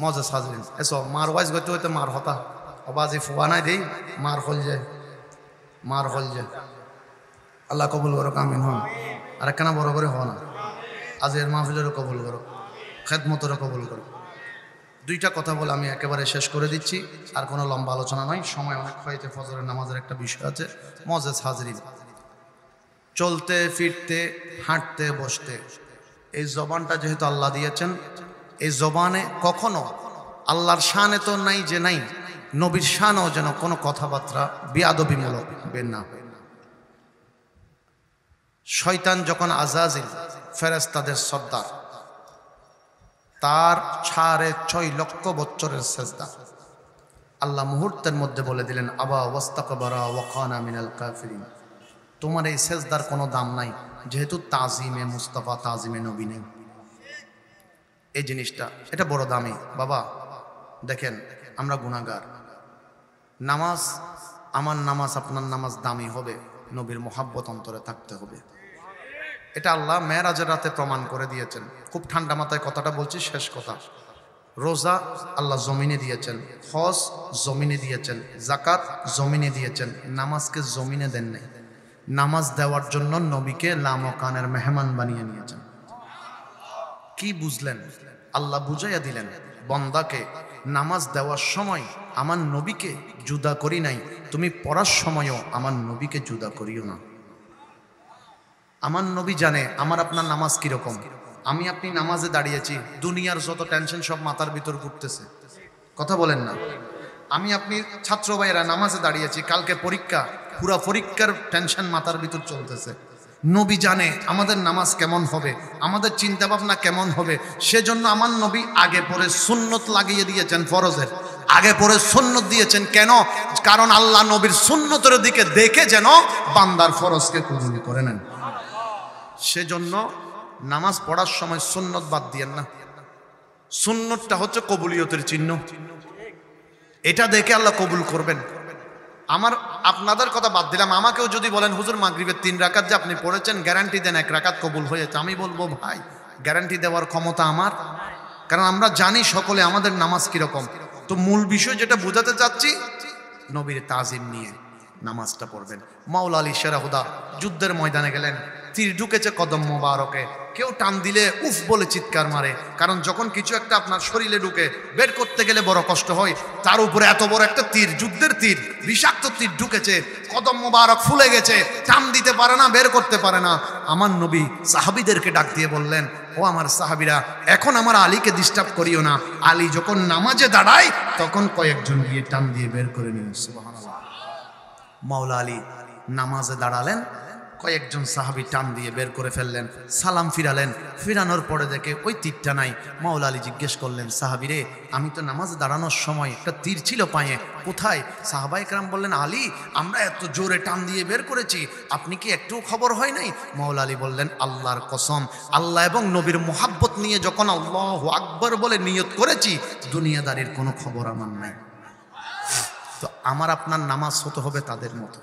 মজা সাজলেন এসো মার ওয়াইজ গইতে হইতে মার হতা অবাজি ফুয়া নাই দেই মার হল যায়, মার হল যায়। আল্লাহ কবুল করো, আমিন হন। আর একখানা বড় করে হওয়া না, আজের মাহফিলেরও কবুল করো, খেদমতেরও কবুল করো। দুইটা কথা বলে আমি একেবারে শেষ করে দিচ্ছি, আর কোনো লম্বা আলোচনা নয়, সময় অনেক হয়েছে, ফজরের নামাজের একটা বিষয় আছে। মজেজ হাজরিন, চলতে ফিরতে হাঁটতে বসতে এই জবানটা যেহেতু আল্লাহ দিয়েছেন, এই জবানে কখনো আল্লাহর শানে তো নাই যে নাই, নবীর শানও যেন কোনো কথাবার্তা বেয়াদবিমূলক বের না হয়। শয়তান যখন আজাজিল ফেরেশতাদের সর্দার, তার 6.5 লক্ষ বছরের সেজদা আল্লাহ মুহূর্তের মধ্যে বলে দিলেন আবা ওয়াস্তাকবারা ওয়া কানা মিনাল কাফিরিন। তোমার এই সেজদার কোনো দাম নাই, যেহেতু তাজিমে মুস্তাফা, তাজিমে নবী নেই। এই জিনিসটা এটা বড় দামি বাবা। দেখেন আমরা গুনাহগার, নামাজ, আমার নামাজ আপনার নামাজ দামি হবে, নবীর মোহাব্বত অন্তরে থাকতে হবে। এটা আল্লাহ মেরাজের রাতে প্রমাণ করে দিয়েছেন। খুব ঠান্ডা মাথায় কথাটা বলছি, শেষ কথা। রোজা আল্লাহ জমিনে দিয়েছেন, হজ জমিনে দিয়েছেন, জাকাত জমিনে দিয়েছেন, নামাজকে জমিনে দেন নাই। নামাজ দেওয়ার জন্য নবীকে লামকানের মেহমান বানিয়ে নিয়েছেন। কি বুঝলেন? আল্লাহ বুঝাইয়া দিলেন বন্দাকে, নামাজ দেওয়ার সময় আমার নবীকে জুদা করি নাই, তুমি পড়ার সময়ও আমার নবীকে জুদা করিও না। আমার নবী জানে আমার আপনার নামাজ কিরকম। আমি আপনি নামাজে দাঁড়িয়েছি, দুনিয়ার যত টেনশন সব মাথার ভিতর ঘুরতেছে, কথা বলেন না। আমি আপনি ছাত্র ভাইয়েরা নামাজে দাঁড়িয়েছি, কালকে পরীক্ষা, পুরা পরীক্ষার টেনশন মাথার ভিতর চলতেছে। নবী জানে আমাদের নামাজ কেমন হবে, আমাদের চিন্তা ভাবনা কেমন হবে। সেজন্য আমার নবী আগে পরে সুন্নত লাগিয়ে দিয়েছেন, ফরজের আগে পরে সুন্নত দিয়েছেন। কেন? কারণ আল্লাহ নবীর সুন্নতের দিকে দেখে যেন বান্দার ফরজকে কবুল করে নেন। সেজন্য নামাজ পড়ার সময় সুন্নত বাদ দিয়েন না। সুন্নতটা হচ্ছে কবুলিয়তের চিহ্ন, এটা দেখে আল্লাহ কবুল করবেন। আমার আপনাদের কথা বাদ দিলাম, আমাকেও যদি বলেন হুজুর মাগরিবের 3 রাকাত যে আপনি পড়েছেন, গ্যারান্টি দেন 1 রাকাত কবুল হয়েছে, আমি বলবো ভাই গ্যারান্টি দেওয়ার ক্ষমতা আমার, কারণ আমরা জানি সকলে আমাদের নামাজ কিরকম। তো মূল বিষয় যেটা বোঝাতে চাচ্ছি, নবীর তাজিম নিয়ে নামাজটা পড়বেন। মাওলা আলী শেরাহুদা যুদ্ধের ময়দানে গেলেন, তীর ঢুকেছে কদম মোবারকে, কেউ টান দিলে উফ বলে চিৎকার মারে, কারণ যখন কিছু একটা আপনার শরীরে ঢুকে বের করতে গেলে বড় কষ্ট হয়। তার উপরে এত বড় একটা তীর, যুদ্ধের তীর, বিষাক্ত তীর ঢুকেছে, কদম মোবারক ফুলে গেছে, টান দিতে পারে না, বের করতে পারে না। আমার নবী সাহাবীদেরকে ডাক দিয়ে বললেন, ও আমার সাহাবীরা, এখন আমার আলীকে ডিস্টার্ব করিও না। আলী যখন নামাজে দাঁড়ায় তখন কয়েকজন গিয়ে টান দিয়ে বের করে নিন। সুবহানাল্লাহ। মাওলা আলী নামাজে দাঁড়ালেন, কয়েকজন সাহাবী টান দিয়ে বের করে ফেললেন, সালাম ফিরালেন, ফিরানোর পরে দেখে ওই তীরটা নাই। মাওলা আলী জিজ্ঞেস করলেন, সাহাবী রে, আমি তো নামাজে দাঁড়ানোর সময় একটা তীর ছিল পায়ে, কোথায়? সাহাবায়ে কেরাম বললেন, আলী আমরা এত জোরে টান দিয়ে বের করেছি, আপনি কি একটু খবর হয় নাই? মাওলা আলী বললেন, আল্লাহর কসম, আল্লাহ এবং নবীর মোহাব্বত নিয়ে যখন আল্লাহু আকবার বলে নিয়ত করেছি, দুনিয়াদারির কোনো খবর আমার নাই। তো আমার আপনার নামাজ হতে হবে তাদের মতো।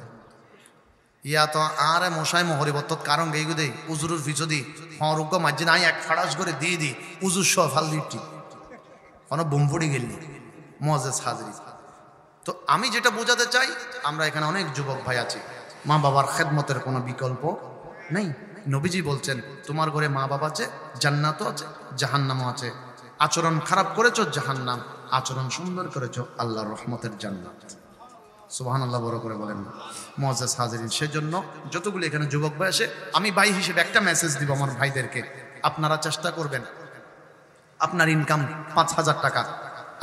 ইয়া তো আরে মশাই মহরিবত কারণ গেইগু দেই উজুরুর পিছু দি হরুগ্য মাঝে নাই এক ফাড়াস করে দিয়ে দি উজুর সহ ফাল দিটি কোনো বুমফুড়ি গেলি মজেজ হাজরি। তো আমি যেটা বোঝাতে চাই, আমরা এখানে অনেক যুবক ভাই আছি, মা বাবার খেদমতের কোনো বিকল্প নেই। নবীজি বলছেন, তোমার ঘরে মা বাবা আছে, জান্নাতও আছে, জাহান্নামও আছে। আচরণ খারাপ করেছো জাহান্নাম, আচরণ সুন্দর করেছো আল্লাহর রহমতের জান্নাত। সুবহানাল্লাহ, বড় করে বলেন মুআজ্জাজ হাজিরিন। সেজন্য যতগুলো এখানে যুবক ভাই আসে, আমি ভাই হিসেবে একটা মেসেজ দিব আমার ভাইদেরকে, আপনারা চেষ্টা করবেন, আপনার ইনকাম 5,000 টাকা,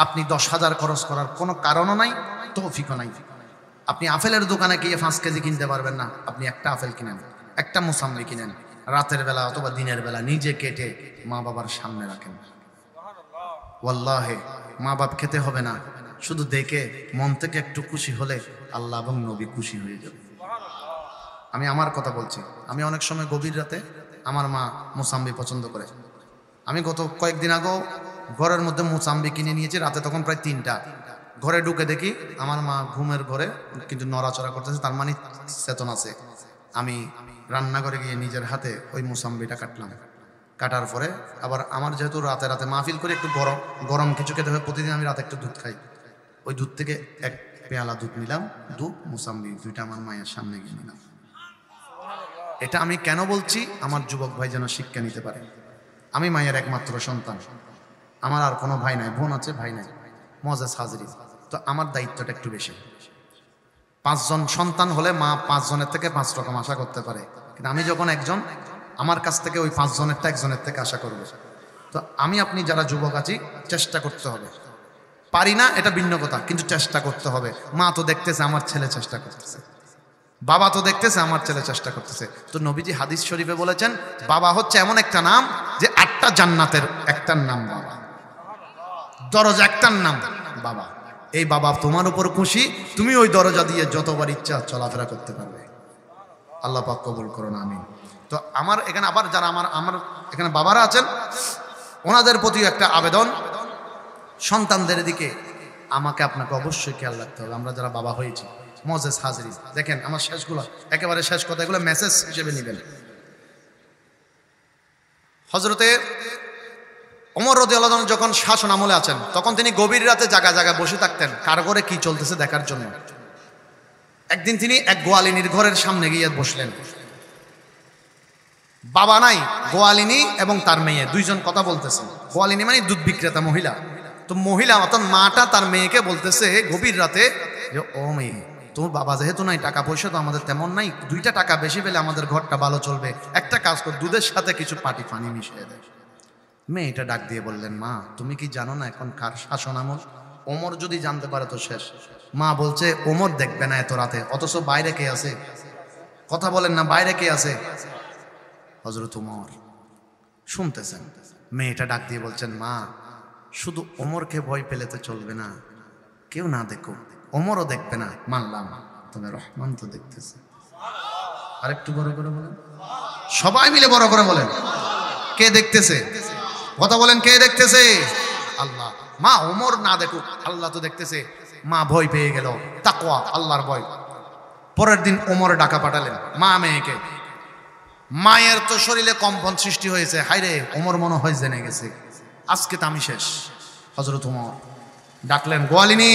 আপনি 10,000 খরচ করার কোনো কারণও নাই, তৌফিকও নাই। আপনি আপেলের দোকানে গিয়ে 5 কেজি কিনতে পারবেন না, আপনি একটা আপেল কিনেন, একটা মুসাম্বি কিনেন, রাতের বেলা অথবা দিনের বেলা নিজে কেটে মা বাবার সামনে রাখেন। ওয়াল্লাহে মা বাপ খেতে হবে না, শুধু দেখে মন থেকে একটু খুশি হলে আল্লাহ এবং নবী খুশি হয়ে যাবে। আমি আমার কথা বলছি, আমি অনেক সময় গভীর রাতে আমার মা মোসাম্বি পছন্দ করে। আমি গত কয়েকদিন আগেও ঘরের মধ্যে মোসাম্বি কিনে নিয়েছি, রাতে তখন প্রায় 3টা। ঘরে ঢুকে দেখি আমার মা ঘুমের ঘরে কিন্তু নড়াচড়া করতেছে, তার মানে চেতন আছে। আমি রান্নাঘরে গিয়ে নিজের হাতে ওই মোসাম্বিটা কাটলাম। কাটার পরে আবার আমার যেহেতু রাতে রাতে মাহফিল করে একটু গরম গরম কিছু খেতে হয়, প্রতিদিন আমি রাতে একটু দুধ খাই। ওই দুধ থেকে 1 পেয়ালা দুধ নিলাম, দুধ মোসাম্বি 2টা আমার মায়ের সামনে গিয়ে নিলাম। এটা আমি কেন বলছি, আমার যুবক ভাই যেন শিক্ষা নিতে পারে। আমি মায়ের একমাত্র সন্তান, আমার আর কোনো ভাই নাই, বোন আছে ভাই নাই, মজাজ হাজরি। তো আমার দায়িত্বটা একটু বেশি। 5 জন সন্তান হলে মা 5 জনের থেকে 5 রকম আশা করতে পারে, কিন্তু আমি যখন একজন, আমার কাছ থেকে ওই 5 জনেরটা একজনের থেকে আশা করবে। তো আমি আপনি যারা যুবক আছি চেষ্টা করতে হবে, পারি না এটা ভিন্ন কথা, কিন্তু চেষ্টা করতে হবে। মা তো দেখতেছে আমার ছেলে চেষ্টা করতেছে, বাবা তো দেখতেছে আমার ছেলে চেষ্টা করতেছে। তো নবীজি হাদিস শরীফে বলেছেন বাবা হচ্ছে এমন একটা নাম যে 8টা জান্নাতের একটার নাম বাবা, দরজা একটার নাম বাবা। এই বাবা তোমার উপর খুশি, তুমি ওই দরজা দিয়ে যতবার ইচ্ছা চলাফেরা করতে পারবে। আল্লাহ পাক কবুল করুন, আমিন। তো আমার এখানে আবার যারা আমার এখানে বাবারা আছেন, ওনাদের প্রতি একটা আবেদন, সন্তানদের দিকে আমাকে আপনাকে অবশ্যই খেয়াল রাখতে হবে। আমরা যারা বাবা হয়েছি, মজেস হাজরি, দেখেন আমার শেষগুলো একেবারে শেষ কথা, এগুলো মেসেজ হিসেবে নেবেন। হযরতে ওমর রাদিয়াল্লাহু আনহু যখন শাসন আমলে আছেন, তখন তিনি গভীর রাতে জায়গা জায়গায় বসে থাকতেন কার ঘরে কি চলতেছে দেখার জন্য। একদিন তিনি এক গোয়ালিনীর ঘরের সামনে গিয়ে বসলেন। বাবা নাই, গোয়ালিনী এবং তার মেয়ে 2 জন কথা বলতেছে। গোয়ালিনী মানে দুধ বিক্রেতা মহিলা। তো মহিলা অর্থাৎ মাটা তার মেয়েকে বলতেছে গভীর রাতে যে, ও মেয়ে, তোর বাবা যেহেতু নাই, টাকা পয়সা তো আমাদের তেমন নাই, 2টা টাকা বেশি পেলে আমাদের ঘরটা ভালো চলবে, একটা কাজ কর, দুধের সাথে কিছু পাটি পানি মিশিয়ে দেয়। মেয়েটা ডাক দিয়ে বললেন, মা তুমি কি জানো না এখন কার শাসন আমল? ওমর যদি জানতে পারে তো শেষ। মা বলছে ওমর দেখবে না এত রাতে, অথচ বাইরে কে আছে? কথা বলেন না, বাইরে কে আছে? হযরত ওমর শুনতেছেন। মেয়েটা ডাক দিয়ে বলছেন, মা শুধু ওমরকে ভয় পেলে তো চলবে না, কেউ না দেখো, ওমরও দেখবে না মানলাম, তবে রহমান তো দেখতেছে। আরেকটু বড় করে বলেন, সবাই মিলে বড় করে বলেন, কে দেখতেছে? কথা বলেন, কে দেখতেছে? আল্লাহ। মা ওমর না দেখুক, আল্লাহ তো দেখতেছে। মা ভয় পেয়ে গেল, তাকওয়া, আল্লাহর ভয়। পরের দিন ওমর ডাকা পাঠালেন মা মেয়েকে। মায়ের তো শরীরে কম্পন সৃষ্টি হয়েছে, হায়রে ওমর মনে হয় জেনে গেছে, আজকে তো আমি শেষ। হযরত ওমর ডাকলেন, গোয়ালিনী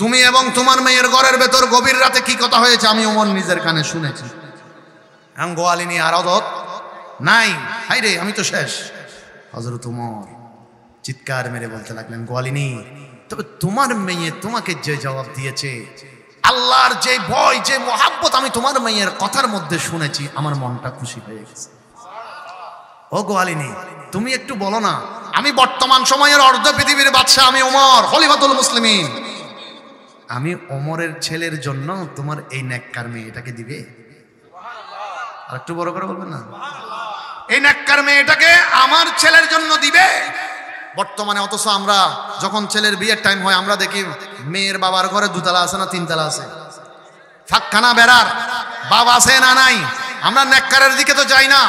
তুমি এবং তোমার মেয়ের ঘরের ভেতর গভীর রাতে কি কথা হয়েছে আমি ওমর নিজের কানে শুনেছি। গোয়ালিনী আর অদত নাই, হায়রে আমি তো শেষ। হযরত ওমর চিৎকার মেরে বলতে লাগলেন, গোয়ালিনী তবে তোমার মেয়ে তোমাকে যে জবাব দিয়েছে, আল্লাহর যে ভয়, যে মহাব্বত আমি তোমার মেয়ের কথার মধ্যে শুনেছি, আমার মনটা খুশি হয়ে গেছে। ও গোয়ালিনী তুমি একটু বলো না, আমি বর্তমান সময়ের অর্ধ পৃথিবীর বাদশা, আমি ওমর খলিফাতুল মুসলিমিন, আমি ওমরের ছেলের জন্য তোমার এই নেককার মেয়েটাকে দিবে? আর একটু বড় করে বলবেন না, এই নেককার মেয়েটাকে আমার ছেলের জন্য দিবে? বর্তমানে অথচ আমরা যখন ছেলের বিয়ের টাইম হয়, আমরা দেখি মেয়ের বাবার ঘরে 2 তলা আছে না 3 তলা আছে, ফাঁকখানা বেড়ার, বাবা আছে না নাই, আমরা নেককারের দিকে তো যাই না।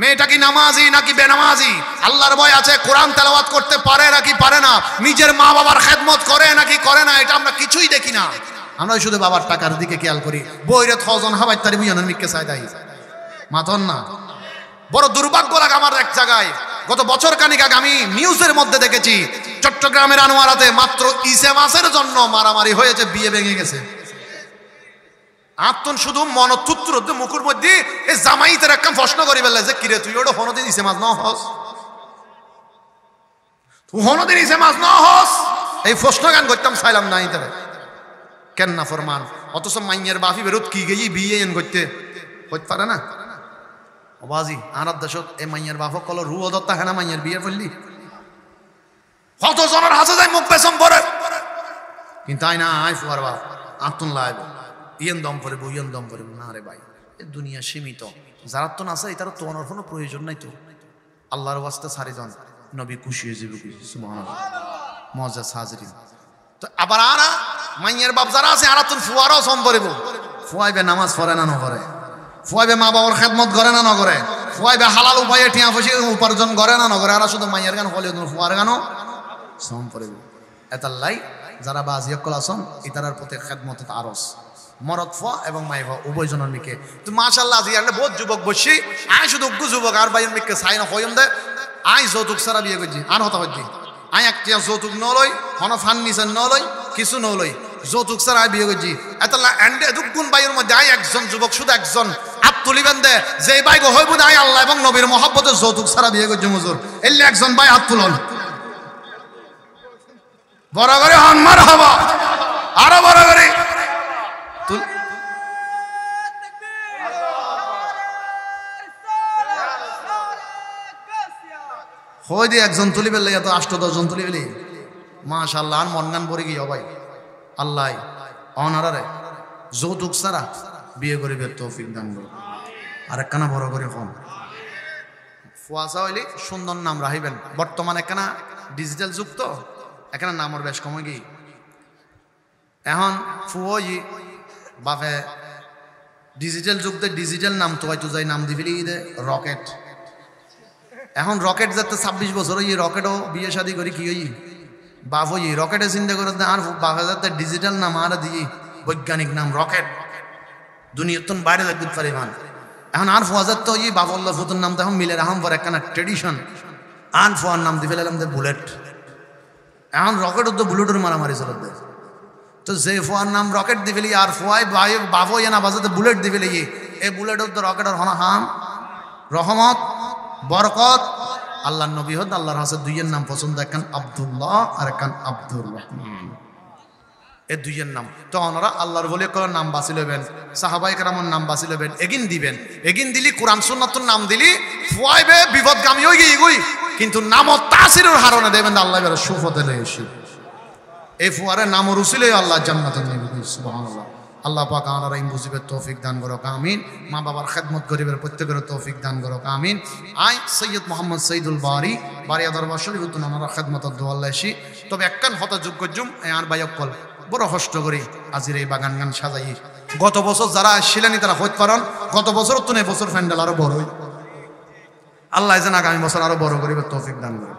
মেয়েটা কি নামাজি নাকি বেনামাজি, আল্লাহর ভয় আছে, কোরআন তেলাওয়াত করতে পারে নাকি পারে না, নিজের মা বাবার খেদমত করে নাকি করে না, এটা আমরা কিছুই দেখি না। আমরা শুধু বাবার টাকার দিকে খেয়াল করি। বইরে থজন হাবাই তারি বুঝানোর মিকে চাই দাই মাথন না। বড় দুর্ভাগ্য লাগে আমার এক জায়গায়, গত বছর খানিক আগে আমি নিউজের মধ্যে দেখেছি চট্টগ্রামের আনোয়ারাতে মাত্র ইসে মাসের জন্য মারামারি হয়েছে, বিয়ে ভেঙে গেছে। আত্মন শুধু মনতুত্র মুখের মধ্যে এই জামাইতের একটা প্রশ্ন করি বেলা যে কিরে তুই ওটা হনদিন ইসে মাছ ন হস, তুই হনদিন ইসে মাছ ন হস, এই প্রশ্ন গান করতাম চাইলাম নাই তারা কেন না ফরমান। অথচ মাইয়ের বাফি বেরোত কি গেই বিয়ে এন করতে হইতে পারে না। বাজি আর দেশত এই মাইয়ের বাফক কল রু দত্তা হেনা মাইয়ের বিয়ে করলি কত জনের হাসে যায় মুখ পেছন পরে, কিন্তু আই না আই ফুয়ার বাপ আতুন লাইব ইয়েন দম পরে ইয়েন দম পরে না রে ভাই, এ দুনিয়া সীমিত। যারা তো নাচে এটার তোনার কোনো প্রয়োজন নাই তো আল্লাহর ওয়াস্তে সারি যান নবী খুশি হয়ে যাবে সুবহানাল্লাহ মজা হাজরিন তো আবার আরা মাইয়ের বাপ যারা আছে আরা তো ফুয়ারাও সম্পরিব ফুয়াইবে নামাজ পড়ে না নগরে ফুয়াইবে মা বাবার খেদমত করে না নগরে ফুয়াইবে হালাল উপায়ে টিয়া ফসি উপার্জন করে না নগরে আরা শুধু মাইয়ের গান হলে ফুয়ার গানও সম্পরিব এতাল্লাই যারা বাজিয়াক্কল আসন ইতারার প্রতি খেদমত আরস মরদ ফুয়া এবং মাই ফুয়া উভয় জনের মিকে তো মাশাআল্লাহ আজি একটা বহুত যুবক বসি আই শুধু উগ্র যুবক আর বাইয়ের মিকে চাই না হইম দে আই যৌতুক সারা বিয়ে করছি আর হতা হচ্ছি আই একটা যৌতুক নলই হন ফান নিচে নলই কিছু নলই যৌতুক সারা আই বিয়ে করছি এতলা এন্ডে দুগুণ বাইয়ের মধ্যে আই একজন যুবক শুধু একজন আপ তুলিবেন দে যে ভাই গো হইব আই আল্লাহ এবং নবীর মহব্বতে যৌতুক সারা বিয়ে করছি হুজুর এলে একজন ভাই হাত তুলন বড় করে হন মারহাবা আরো বড় করে হই দিয়ে একজন তুলি পেলে এত 8-10 জন তুলি পেলি মাশাআল্লাহ আর মন গান পড়ে গিয়ে ভাই আল্লাহ অনারে যৌতুক ছাড়া বিয়ে করিবে তৌফিক দান করো আর একখানা বড় করে হন ফুয়াশা হইলে সুন্দর নাম রাখিবেন বর্তমানে একখানা ডিজিটাল যুগ তো এখানে নামর বেশ কমে গিয়ে এখন ফুয়ই বাপে ডিজিটাল যুগতে ডিজিটাল নাম তো হয়তো যাই নাম দিবিলি দে রকেট এখন রকেট যাতে 26 বছর হই রকেটও বিয়ে শাদী করি কি হই বাপ হই রকেটে চিন্তা করে আর বাপে যাতে ডিজিটাল নাম আর দিই বৈজ্ঞানিক নাম রকেট দুনিয়াতন বাইরে দেখতে পারি মান এখন আর ফুয়াজাত তো ই বাবুল্লাহ ফুতুর নাম তো এখন মিলে রাহাম পর একখানা ট্রেডিশন আন ফুয়ার নাম দি ফেলাম দে বুলেট এখন রকেট তো বুলেটের মারামারি চলত দে তো যে ফুয়ার নাম রকেট দি ফেলি আর ফুয়াই ভাই বাবু না বাজাতে বুলেট দি ফেলি এই বুলেটের তো রকেটের হন হাম রহমত বরকত আল্লাহ নবী হদ আল্লাহর হাসে দুইয়ের নাম পছন্দ একখান আব্দুল্লাহ আর একখান আব্দুর রহমান এই দুইয়ের নাম তো ওনারা আল্লাহর বলে কোন নাম বাছি লবেন সাহাবায়ে কেরামের নাম বাছি লবেন এগিন দিবেন এগিন দিলি কোরআন সুন্নাতের নাম দিলি ফুয়াইবে বিপদগামী হই গই কিন্তু নাম তাসিরের হারণে দেবেন আল্লাহ এর সুফতে লইছি এই ফুয়ারের নাম রুসিলে আল্লাহ জান্নাতে নিয়ে সুবহানাল্লাহ আল্লাহ পাক আমারা এই মুসিবত তৌফিক দান করুক আমিন মা বাবার খেদমত গরিবের প্রত্যেকের তৌফিক দান করুক আমিন আই সৈয়দ মোহাম্মদ সঈদুল বারি বারিয়া দরবার শরীফ উত্তন আমরা খেদমত দোয়া আল্লাহি তবে একখান হতা যোগ্য জুম আর বাইকল বড় কষ্ট করি আজির এই বাগান গান সাজাই গত বছর যারা আসছিলেন তারা হইতে পারেন গত বছর তো এই বছর ফ্যান্ডেল আরো বড় আল্লাহ যেন আগামী বছর আরো বড় করিবে তৌফিক দান করুক